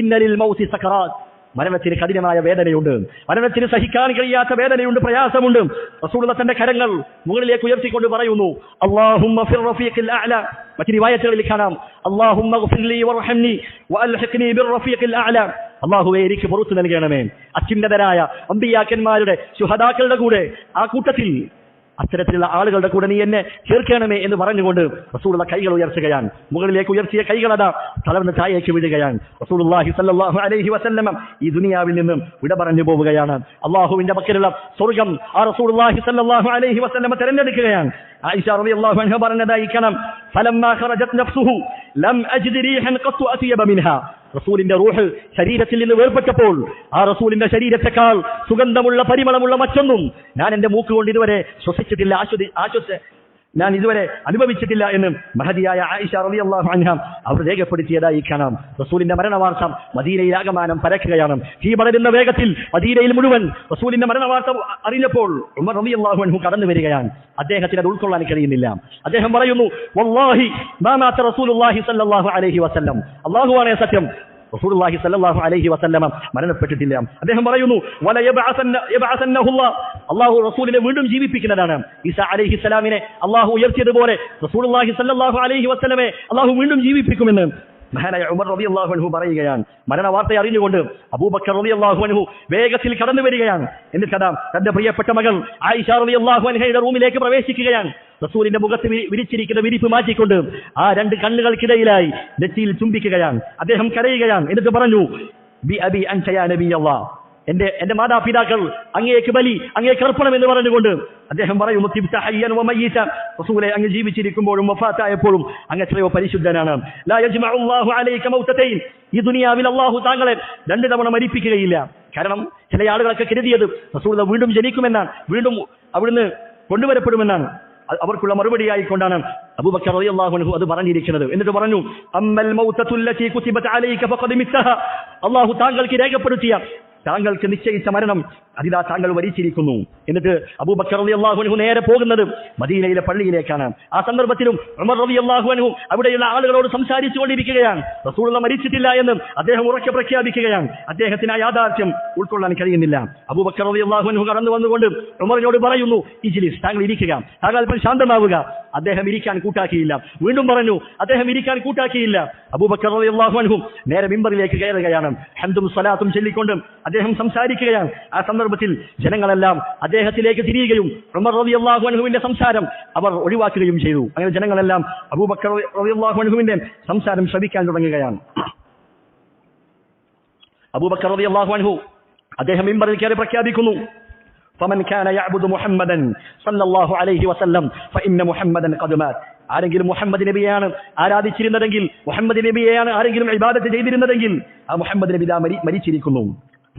ഇന്ന ലിൽ മൗതി സകറാത്ത്. മരണത്തിന് കഠിനമായ വേദനയുണ്ട്, മരണത്തിന് സഹിക്കാൻ കഴിയാത്ത വേദനയുണ്ട്, പ്രയാസമുണ്ട്. റസൂലുള്ള തന്റെ കരങ്ങൾ മുകളിലേക്ക് ഉയർത്തിക്കൊണ്ട് പറയുന്നു, അല്ലാഹുമ്മ ഫിർ റഫീഖിൽ അഅല. മറ്റു റിവായത്തുകളിൽ കാണാം, അല്ലാഹുമ്മ ഗ്ഫിർ ലി വർഹംനി വഅൽഹിഖ്നി ബിർ റഫീഖിൽ അഅല. അല്ലാഹുവേ എനിക്ക് പുറത്തു നൽകണമേ, അത്യുന്നതരായ അമ്പിയാക്കന്മാരുടെ ശുഹദാക്കളുടെ കൂടെ, ആ കൂട്ടത്തിൽ അത്തരത്തിലുള്ള ആളുകളുടെ കൂടെ നീ എന്നെ ചേർക്കണമേ എന്ന് പറഞ്ഞുകൊണ്ട് റസൂലുള്ള കൈകൾ ഉയർത്തുകയാണ്. മുകളിലേക്ക് ഉയർത്തിയ കൈകളതാ തളർന്ന് താഴേക്ക് വീഴുകയാണ്. റസൂലുള്ളാഹി സ്വല്ലല്ലാഹു അലൈഹി വസല്ലം ഈ ദുനിയാവിൽ നിന്നും വിട പറഞ്ഞു പോവുകയാണ്. അല്ലാഹുവിന്റെ പക്കലുള്ള സ്വർഗ്ഗം ആ റസൂലുള്ളാഹി സ്വല്ലല്ലാഹു അലൈഹി വസല്ലം തിരഞ്ഞെടുക്കുകയാണ്. ആയിഷ റളിയല്ലാഹു അൻഹ പറഞ്ഞതായി കാണാം, ഫലമ്മാ ഖറജത് നഫ്സുഹു ലം അജ്ദ് റീഹൻ ഖത്തു അത്യബ മിൻഹാ. റസൂലിന്റെ റൂഹ് ശരീരത്തിൽ നിന്ന് വേർപെട്ടപ്പോൾ ആ റസൂലിന്റെ ശരീരത്തെക്കാൾ സുഗന്ധമുള്ള പരിമളമുള്ള മറ്റൊന്നും ഞാൻ എന്റെ മൂക്ക് കൊണ്ട് ഇതുവരെ ശ്വസിച്ചിട്ടില്ല, ഞാൻ ഇതുവരെ അനുഭവിച്ചിട്ടില്ല എന്ന് മഹദിയായ ആയിഷ റളിയല്ലാഹു അൻഹ അവർ രേഖപ്പെടുത്തിയതായി കാണാം. റസൂലിന്റെ മരണവാർത്ത മദീനയിൽ ആകമാനം പരക്കുകയാണ്. ഈ വളരുന്ന വേഗത്തിൽ മദീനയിൽ മുഴുവൻ റസൂലിന്റെ മരണവാർത്ത അറിഞ്ഞപ്പോൾ ഉമർ റളിയല്ലാഹു അൻഹു കടന്നു വരികയാണ്. അദ്ദേഹത്തിന് അത് ഉൾക്കൊള്ളാൻ കഴിയുന്നില്ല. അദ്ദേഹം പറയുന്നു, വല്ലാഹി മാ മാത റസൂലുള്ളാഹി സ്വല്ലല്ലാഹു അലൈഹി വസല്ലം. അല്ലാഹുവാണ് സത്യം, റസൂലുള്ളാഹി സ്വല്ലല്ലാഹു അലൈഹി വസല്ലം മരണപ്പെട്ടിട്ടില്ല. അദ്ദേഹം പറയുന്നു, വല യബ്അസന്നഹുല്ലാഹ്. അല്ലാഹു റസൂലിനെ വീണ്ടും ജീവിപ്പിക്കുന്നതാണ്. ഈസാ അലൈഹിസ്സലാമിനെ അല്ലാഹു ഉയർത്തിയതുപോലെ റസൂലുള്ളാഹി സ്വല്ലല്ലാഹു അലൈഹി വസല്ലമെ അല്ലാഹു വീണ്ടും ജീവിപ്പിക്കുമെന്ന് മഹാനായ ഉമർ റളിയല്ലാഹു അൻഹു പറയുകയാണ്. മരണവാർത്ത അറിഞ്ഞുകൊണ്ട് അബൂബക്കർ റളിയല്ലാഹു അൻഹു വേഗത്തിൽ കടന്നു വരികയാണ്. എന്നിട്ട് തന്റെ പ്രിയപ്പെട്ട മകൾ ആയിഷ റളിയല്ലാഹു അൻഹയുടെ റൂമിലേക്ക് പ്രവേശിക്കുകയാണ്. റസൂലിന്റെ മുഖത്ത് വിരിച്ചിരിക്കുന്ന വിരിപ്പ് മാറ്റിക്കൊണ്ട് ആ രണ്ട് കണ്ണുകൾക്കിടയിലായി നെറ്റിയിൽ ചുംബിക്കുകയാണ്. അദ്ദേഹം കരയുകയാണ്. എന്നിട്ട് പറഞ്ഞു, ബി അബി അൻത യാ നബിയല്ലാഹ്. എന്റെ മാതാപിതാക്കൾ അങ്ങേക്ക് ബലി, അങ്ങേക്ക് അർപ്പണം എന്ന് പറഞ്ഞുകൊണ്ട് അദ്ദേഹം പറയുന്നു, തിബ്ത ഹയ്യൻ വമയ്യിത. റസൂലേ, അങ്ങ് ജീവിച്ചിരിക്കുമ്പോഴും വഫാത്തായപ്പോഴും അങ്ങ് എത്രയോ പരിശുദ്ധനാണ്. ലാ യജ്മഉല്ലാഹു അലൈക മൗതതൈൻ. ഈ ദുനിയാവിൽ അല്ലാഹു താങ്കളെ രണ്ട് തവണ മരിപ്പിക്കുകയില്ല. കാരണം ചില ആളുകളൊക്കെ കരുതിയത് റസൂൽ വീണ്ടും ജനിക്കുമെന്നാണ്, വീണ്ടും അവിടുന്ന് കൊണ്ടുവരപ്പെടുമെന്നാണ്. അവർക്കുള്ള മറുപടിയായിക്കൊണ്ടാണ് അബൂബക്കർ റളിയല്ലാഹു അൻഹു അത് പറഞ്ഞിരിക്കുന്നത്. എന്നിട്ട് പറഞ്ഞു, അമ്മൽ മൗതതുല്ലതി കുതിബത് അലൈക ഫഖദ് മിത്തഹ. അല്ലാഹു താങ്കൾക്ക് രേഖപ്പെടുത്തിയ, താങ്കൾക്ക് നിശ്ചയിച്ച മരണം അതിതാ താങ്കൾ വരിച്ചിരിക്കുന്നു. എന്നിട്ട് അബൂബക്കർ റളിയല്ലാഹു അൻഹു നേരെ പോകുന്നത് മദീനയിലെ പള്ളിയിലേക്കാണ്. ആ സന്ദർഭത്തിലും ഉമർ റളിയല്ലാഹു അൻഹു അവിടെയുള്ള ആളുകളോട് സംസാരിച്ചു കൊണ്ടിരിക്കുകയാണ്. റസൂലുള്ളാഹി മരിച്ചിട്ടില്ല എന്ന് അദ്ദേഹം ഉറക്കെ പ്രഖ്യാപിക്കുകയാണ്. അദ്ദേഹത്തിന് ആ യാഥാർത്ഥ്യം ഉൾക്കൊള്ളാൻ കഴിയുന്നില്ല. അബൂബക്കർ റളിയല്ലാഹു അൻഹു കടന്നു വന്നുകൊണ്ട് ഉമറിനോട് പറയുന്നു, ഇജ്ലിസ്, താങ്കൾ ഇരിക്കുക, താങ്കൾ അല്പം ശാന്തമാവുക. അദ്ദേഹം ഇരിക്കാൻ കൂട്ടാക്കിയില്ല. വീണ്ടും പറഞ്ഞു, അദ്ദേഹം ഇരിക്കാൻ കൂട്ടാക്കിയില്ല. അബൂബക്കർ റളിയല്ലാഹു അൻഹു നേരെ മിമ്പറിലേക്ക് കയറുകയാണ്. ഹംദും സ്വലാത്തും ചൊല്ലിക്കൊണ്ട് അദ്ദേഹം സംസാരിക്കുകയാണ്. ആ സന്ദർഭത്തിൽ ജനങ്ങളെല്ലാം അദ്ദേഹത്തിലേക്ക് തിരിയുകയും ഉമർ റളിയല്ലാഹു അൻഹുവിന്റെ സംസാരം അവർ ഒഴിവാക്കുകയും ചെയ്തു. അങ്ങനെ ജനങ്ങളെല്ലാം അബൂബക്കർ റളിയല്ലാഹു അൻഹുവിന്റെ സംസാരം ശ്രവിക്കാൻ തുടങ്ങുകയാണ്. അബൂബക്കർ റളിയല്ലാഹു അൻഹു അദ്ദേഹം മിമ്പറിൽ കയറി പ്രഖ്യാപിക്കുന്നു, فمن كان يعبد محمدا صلى الله عليه وسلم فإن محمدا قد مات. ആരെങ്കിലും മുഹമ്മദ് നബിയാണ് ആരാധിച്ചിരുന്നതെങ്കിൽ, മുഹമ്മദ് നബിയെയാണ് ആരെങ്കിലും ഇബാദത്ത് ചെയ്തിരുന്നതെങ്കിൽ ആ മുഹമ്മദ് നബി മരിച്ചിരിക്കുന്നു,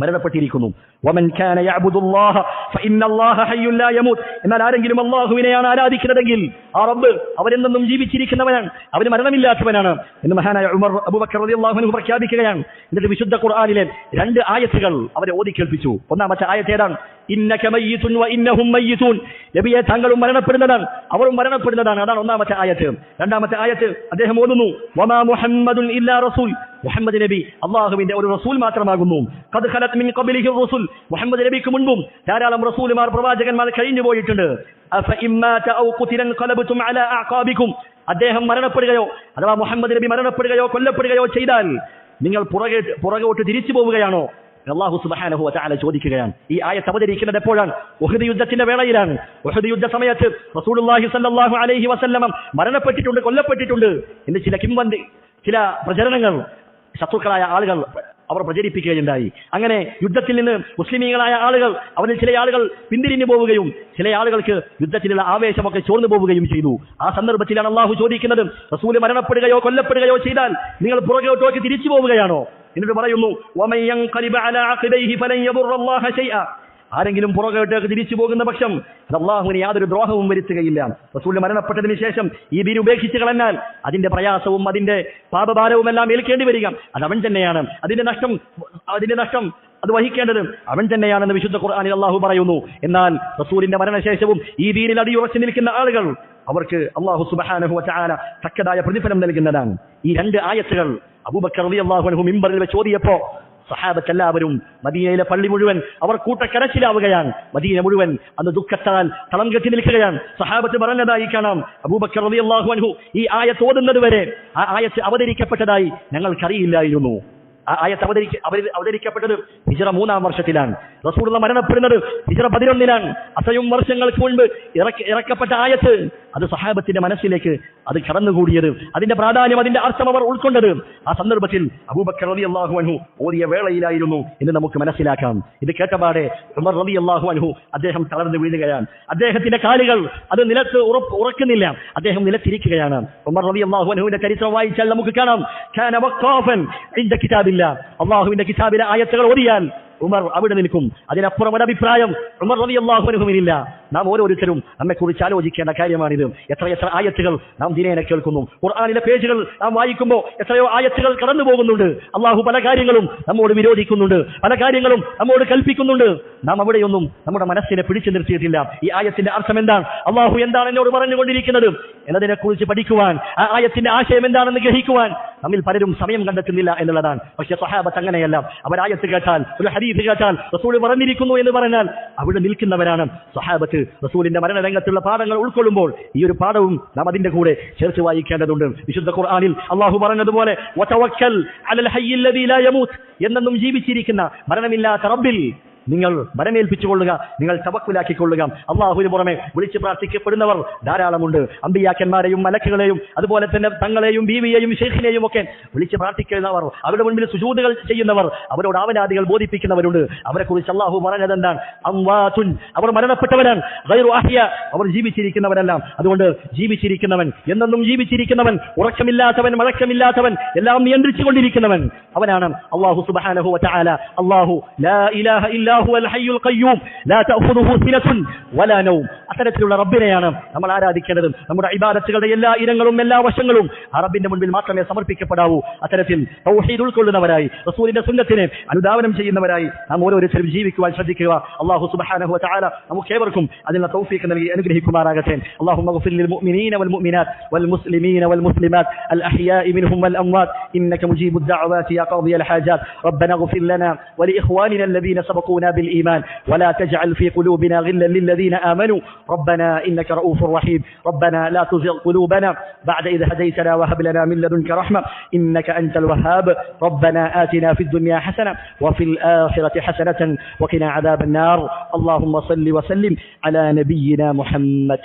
മരണപ്പെട്ടിരിക്കുന്നു. വമൻ കാന യഅബുദുല്ലാഹ ഫഇന്നല്ലാഹ ഹയ്യുൻ ലാ യമൂത്. എന്നാൽ ആരെങ്കിലും അല്ലാഹുവിനെയാണ് ആരാധിക്കുന്നതെങ്കിൽ ആ റബ്ബ് അവരെന്നും ജീവിച്ചിരിക്കുന്നവനാണ്, അവന് മരണമില്ലാത്തവനാണ് എന്ന് മഹാനായ ഉമർ അബൂബക്കർ റളിയല്ലാഹു അൻഹു പ്രഖ്യാപിക്കുകയാണ്. എന്നിട്ട് വിശുദ്ധ ഖുർആനിലെ രണ്ട് ആയത്തുകൾ അവരെ ഓതി കേൾപ്പിച്ചു. ഒന്നാമത്തെ ആയത്ത് ഏതാണ്? ഇന്നക മയ്യിതുൻ വ ഇന്നഹും മയ്യിതൂൻ. നബിയെ, താങ്കളും മരണപ്പെടുന്നതാണ്, അവരും മരണപ്പെടുന്നതാണ്. അതാണ് ഒന്നാമത്തെ ആയത്ത്. രണ്ടാമത്തെ ആയത്ത് അദ്ദേഹം ഓതുന്നു, വമാ മുഹമ്മദുൻ ഇല്ലാ റസൂൽ. മുഹമ്മദ് നബി അല്ലാഹുവിന്റെ ഒരു റസൂൽ മാത്രമാകുന്നു. ഖദ് ഖലത് മിൻ ഖബ്ലിഹി റസൂൽ. മുഹമ്മദ് നബിക്ക് മുൻപും ധാരാളം റസൂലുമാർ, പ്രവാചകന്മാർ കഴിഞ്ഞു പോയിട്ടുണ്ട്. അഫ ഇമ്മാത ഔ ഖുതിലൻ ഖലബതും അലാ അഅഖാബികും. അദ്ദേഹം മരണപ്പെടുകയോ അഥവാ മുഹമ്മദ് നബി മരണപ്പെടുകയോ കൊല്ലപ്പെടുകയോ ചെയ്താൽ നിങ്ങൾ പുറകോട്ട് തിരിച്ചു പോവുകയാണോ? അല്ലാഹു സുബ്ഹാനഹു വ തആല ചോദിക്കുകയാണ്. ഈ ആയത്ത് അവതരിക്കുന്നത് എപ്പോഴാണ്? ഉഹദ് യുദ്ധത്തിന്റെ വേളയിലാണ്. ഉഹദ് യുദ്ധ സമയത്ത് റസൂലുള്ളാഹി സ്വല്ലല്ലാഹു അലൈഹി വസല്ലം മരണപ്പെട്ടിട്ടുണ്ട്, കൊല്ലപ്പെട്ടിട്ടുണ്ട് എന്ന് ചില പ്രചരണങ്ങൾ ശത്രുക്കളായ ആളുകൾ അവർ പ്രചരിപ്പിക്കുകയുണ്ടായി. അങ്ങനെ യുദ്ധത്തിൽ നിന്ന് മുസ്ലിമീങ്ങളായ ആളുകൾ, അവരിൽ ചില ആളുകൾ പിന്തിരിഞ്ഞു പോവുകയും ചില ആളുകൾക്ക് യുദ്ധത്തിലുള്ള ആവേശമൊക്കെ ചോർന്നു പോവുകയും ചെയ്തു. ആ സന്ദർഭത്തിലാണ് അല്ലാഹു ചോദിക്കുന്നത്, റസൂൽ മരണപ്പെടുകയോ കൊല്ലപ്പെടുകയോ ചെയ്താൽ നിങ്ങൾ പുറകോട്ടേക്ക് തിരിച്ചു പോവുകയാണോ? എന്നിട്ട് പറയുന്നു, വമൻ യൻഖലിബ് അലാ അഖിബൈഹി ഫലൻ യദുറല്ലാഹ ശൈഅ. ആരെങ്കിലും പുറകോട്ടേക്ക് തിരിച്ചു പോകുന്ന പക്ഷം അത് അള്ളാഹുവിന് യാതൊരു ദ്രോഹവും വരുത്തുകയില്ല. റസൂൽ മരണപ്പെട്ടതിന് ശേഷം ഈ ദീൻ ഉപേക്ഷിച്ച് കളഞ്ഞാൽ അതിന്റെ പ്രയാസവും അതിന്റെ പാപഭാരവും എല്ലാം ഏൽക്കേണ്ടി വരിക അത് അവൻ തന്നെയാണ്. അതിന്റെ നഷ്ടം അത് വഹിക്കേണ്ടത് അവൻ തന്നെയാണെന്ന് വിശുദ്ധ ഖുർആനിൽ അള്ളാഹു പറയുന്നു. എന്നാൽ റസൂലിന്റെ മരണശേഷവും ഈ ദീനിൽ അടിയുറച്ചു നിൽക്കുന്ന ആളുകൾ അവർക്ക് അള്ളാഹു സുബ്ഹാനഹു വ തആല തക്കതായ പ്രതിഫലം നൽകുന്നതാണ്. ഈ 2 ആയത്തുകൾ അബൂബക്കർ റളിയല്ലാഹു അൻഹു മിമ്പറിൽ വെച്ച് ഓതിയപ്പോൾ സഹാബത്ത് എല്ലാവരും മദീനയിലെ പള്ളി മുഴുവൻ അവർ കൂട്ടക്കരച്ചിലാവുകയാണ്. മദീന മുഴുവൻ അന്ന് ദുഃഖത്താൽ തളം കെട്ടി നിൽക്കുകയാണ്. സഹാബത്ത് പറഞ്ഞതായി കാണാം, അബൂബക്കർ റളിയല്ലാഹു അൻഹു ഈ ആയത്ത് ഓതുന്നത് വരെ ആ ആയത്ത് അവതരിക്കപ്പെട്ടതായി ഞങ്ങൾക്കറിയില്ലായിരുന്നു. ആ ആയത്ത് അവതരിക്കപ്പെട്ടത് ഹിജ്റ 3-ാം വർഷത്തിലാണ്. റസൂലുള്ളാഹി മരണപ്പെടുന്നത് ഹിജ്റ 11-ലാണ്. അത്രയും വർഷങ്ങൾക്ക് മുൻപ് ഇറക്കപ്പെട്ട ആയത്ത് അത് സഹാബത്തിന്റെ മനസ്സിലേക്ക് അത് കടന്നുകൂടിയത്, അതിന്റെ പ്രാധാന്യം, അതിന്റെ അർത്ഥം അവർ ഉൾക്കൊണ്ടത് ആ സന്ദർഭത്തിൽ അബൂബക്കർ റളിയല്ലാഹു അൻഹു ഓതിയ വേളയിലായിരുന്നു എന്ന് നമുക്ക് മനസ്സിലാക്കാം. ഇത് കേട്ടപാടെ ഉമർ റളിയല്ലാഹു അൻഹു അദ്ദേഹം തളർന്നു വീഴുകയാണ്. അദ്ദേഹത്തിന്റെ കാലുകൾ അത് നിലത്ത് ഉറക്കുന്നില്ല, അദ്ദേഹം നിലത്തിരിക്കുകയാണ്. ഉമർ റളിയല്ലാഹു അൻഹുവിന്റെ ചരിത്രം വായിച്ചാൽ നമുക്ക് കാണാം, കാന വഖാഫൻ ഇൻദ കിതാബില്ലാഹ്, അല്ലാഹുവിന്റെ കിതാബിലെ ആയത്തുകൾ ഓതിയാൽ ഉമർ അവിടെ നിൽക്കും. അതിനപ്പുറം ഒരു അഭിപ്രായം ഉമർ റളിയല്ലാഹു അൻഹുവിനില്ല. നാം ഓരോരുത്തരും നമ്മെക്കുറിച്ച് ആലോചിക്കേണ്ട കാര്യമാണിത്. എത്ര ആയത്തുകൾ നാം ദിനേന കേൾക്കുന്നു. ഖുർആനിലെ പേജുകൾ നാം വായിക്കുമ്പോൾ എത്രയോ ആയത്തുകൾ കടന്നു പോകുന്നുണ്ട്. അള്ളാഹു പല കാര്യങ്ങളും നമ്മോട് വിരോധിക്കുന്നുണ്ട്, പല കാര്യങ്ങളും നമ്മോട് കൽപ്പിക്കുന്നുണ്ട്. നാം അവിടെയൊന്നും നമ്മുടെ മനസ്സിനെ പിടിച്ചു നിർത്തിയിട്ടില്ല. ഈ ആയത്തിന്റെ അർത്ഥം എന്താണ്, അള്ളാഹു എന്താണ് എന്നോട് പറഞ്ഞുകൊണ്ടിരിക്കുന്നത് എന്നതിനെ കുറിച്ച് പഠിക്കുവാൻ, ആ ആയത്തിന്റെ ആശയം എന്താണെന്ന് ഗ്രഹിക്കുവാൻ നമ്മിൽ പലരും സമയം കണ്ടെത്തുന്നില്ല എന്നുള്ളതാണ്. പക്ഷേ സ്വഹാബത്ത് അങ്ങനെയല്ല. അവരായത്ത് കേട്ടാൽ, ഒരു ഹദീസ് കേട്ടാൽ റസൂൽ പറഞ്ഞിരിക്കുന്നു എന്ന് പറഞ്ഞാൽ അവിടെ നിൽക്കുന്നവരാണ് സ്വഹാബത്ത്. റസൂലിന്റെ മരണരംഗത്തുള്ള പാഠങ്ങൾ ഉൾക്കൊള്ളുമ്പോൾ ഈ ഒരു പാഠവും നാം അതിന്റെ കൂടെ ചേർത്ത് വായിക്കേണ്ടതുണ്ട്. വിശുദ്ധ ഖുർആനിൽ അള്ളാഹു പറഞ്ഞതുപോലെ വതവക്കൽ അലൽ ഹയ്യിൽ ലദീ ലാ യമൂത്ത്, എന്നെന്നും ജീവിച്ചിരിക്കുന്ന മരണമില്ലാത്ത റബ്ബിൽ നിങ്ങൾ ബലമേൽപ്പിച്ചുകൊള്ളുക, നിങ്ങൾ തവക്കുലാക്കിക്കൊള്ളുക. അള്ളാഹുവിന് പുറമെ വിളിച്ച് പ്രാർത്ഥിക്കപ്പെടുന്നവർ ധാരാളമുണ്ട്. അമ്പിയാക്കന്മാരെയും മലക്കുകളെയും അതുപോലെ തന്നെ തങ്ങളെയും ബീവിയെയും ശൈഖിനെയും ഒക്കെ വിളിച്ച് പ്രാർത്ഥിക്കുന്നവർ, അവരുടെ മുൻപിൽ സുജൂദുകൾ ചെയ്യുന്നവർ, അവരോട് ആവലാദികൾ ബോധിപ്പിക്കുന്നവരുണ്ട്. അവരെ കുറിച്ച് അള്ളാഹു പറഞ്ഞത് എന്താണ്, അംവാതുൻ, അവർ മരണപ്പെട്ടവരാണ്, ഗൈറു അഹ്യ, അവർ ജീവിച്ചിരിക്കുന്നവരല്ല. അതുകൊണ്ട് ജീവിച്ചിരിക്കുന്നവൻ, എന്നെന്നും ജീവിച്ചിരിക്കുന്നവൻ, ഉറക്കമില്ലാത്തവൻ, മഴക്കമില്ലാത്തവൻ, എല്ലാം നിയന്ത്രിച്ചു കൊണ്ടിരിക്കുന്നവൻ അവനാണ് അള്ളാഹു സുബ്ഹാനഹു വ തആല. അള്ളാഹു ലാ ഇലാഹ ഇല്ലാ ഹുവൽ ഹയ്യുൽ ഖയ്യൂം ലാ തഅഖുദുഹു സിനത്തുൻ വലാ നൗം. അത്തരത്തിലുള്ള റബ്ബിനെയാണ് നമ്മൾ ആരാധിക്കേണ്ടത്. നമ്മുടെ ഇബാദത്തുകളുടെ എല്ലാ ഇനങ്ങളും എല്ലാ വശങ്ങളും ആ റബ്ബിന്റെ മുൻപിൽ മാത്രമേ സമർപ്പിക്കപ്പെടാവൂ. അത്തരത്തിൽ തൗഹീദ് ഉൾക്കൊള്ളുന്നവരായി, റസൂലിന്റെ സുന്നത്തിനെ അനുധാവനം ചെയ്യുന്നവരായി നാം ഓരോരുത്തരും ജീവിക്കുവാൻ ശ്രദ്ധിക്കുക. അല്ലാഹു സുബ്ഹാനഹു വ തആല നമുക്കേവർക്കും അതിനുള്ള തൗഫീഖ് നൽകി അനുഗ്രഹിക്കുമാറാകട്ടെ. അല്ലാഹുമ്മ ഗ്ഫിർ ലിൽ മുഅ്മിനീന വൽ മുഅ്മിനാത്ത് വൽ മുസ്ലിമീന വൽ മുസ്ലിമാത്ത് അൽ അഹ്യാഇ മിൻഹും വൽ അംവാത്ത് ഇന്നക മുജീബുദ് ദഅവാതി യാ ഖാദിയൽ ഹാജാത്ത്. റബ്ബനാ ഗ്ഫിർ ലനാ വലിഇഖ്വാനിന الذين سبقونا بالإيمان ولا تجعل في قلوبنا غلا للذين آمنوا ربنا إنك رؤوف رحيم. ربنا لا تزغ قلوبنا بعد إذ هديتنا وهب لنا من لدنك رحمة إنك أنت الوهاب. ربنا آتنا في الدنيا حسنة وفي الآخرة حسنة وقنا عذاب النار. اللهم صل وسلم على نبينا محمد.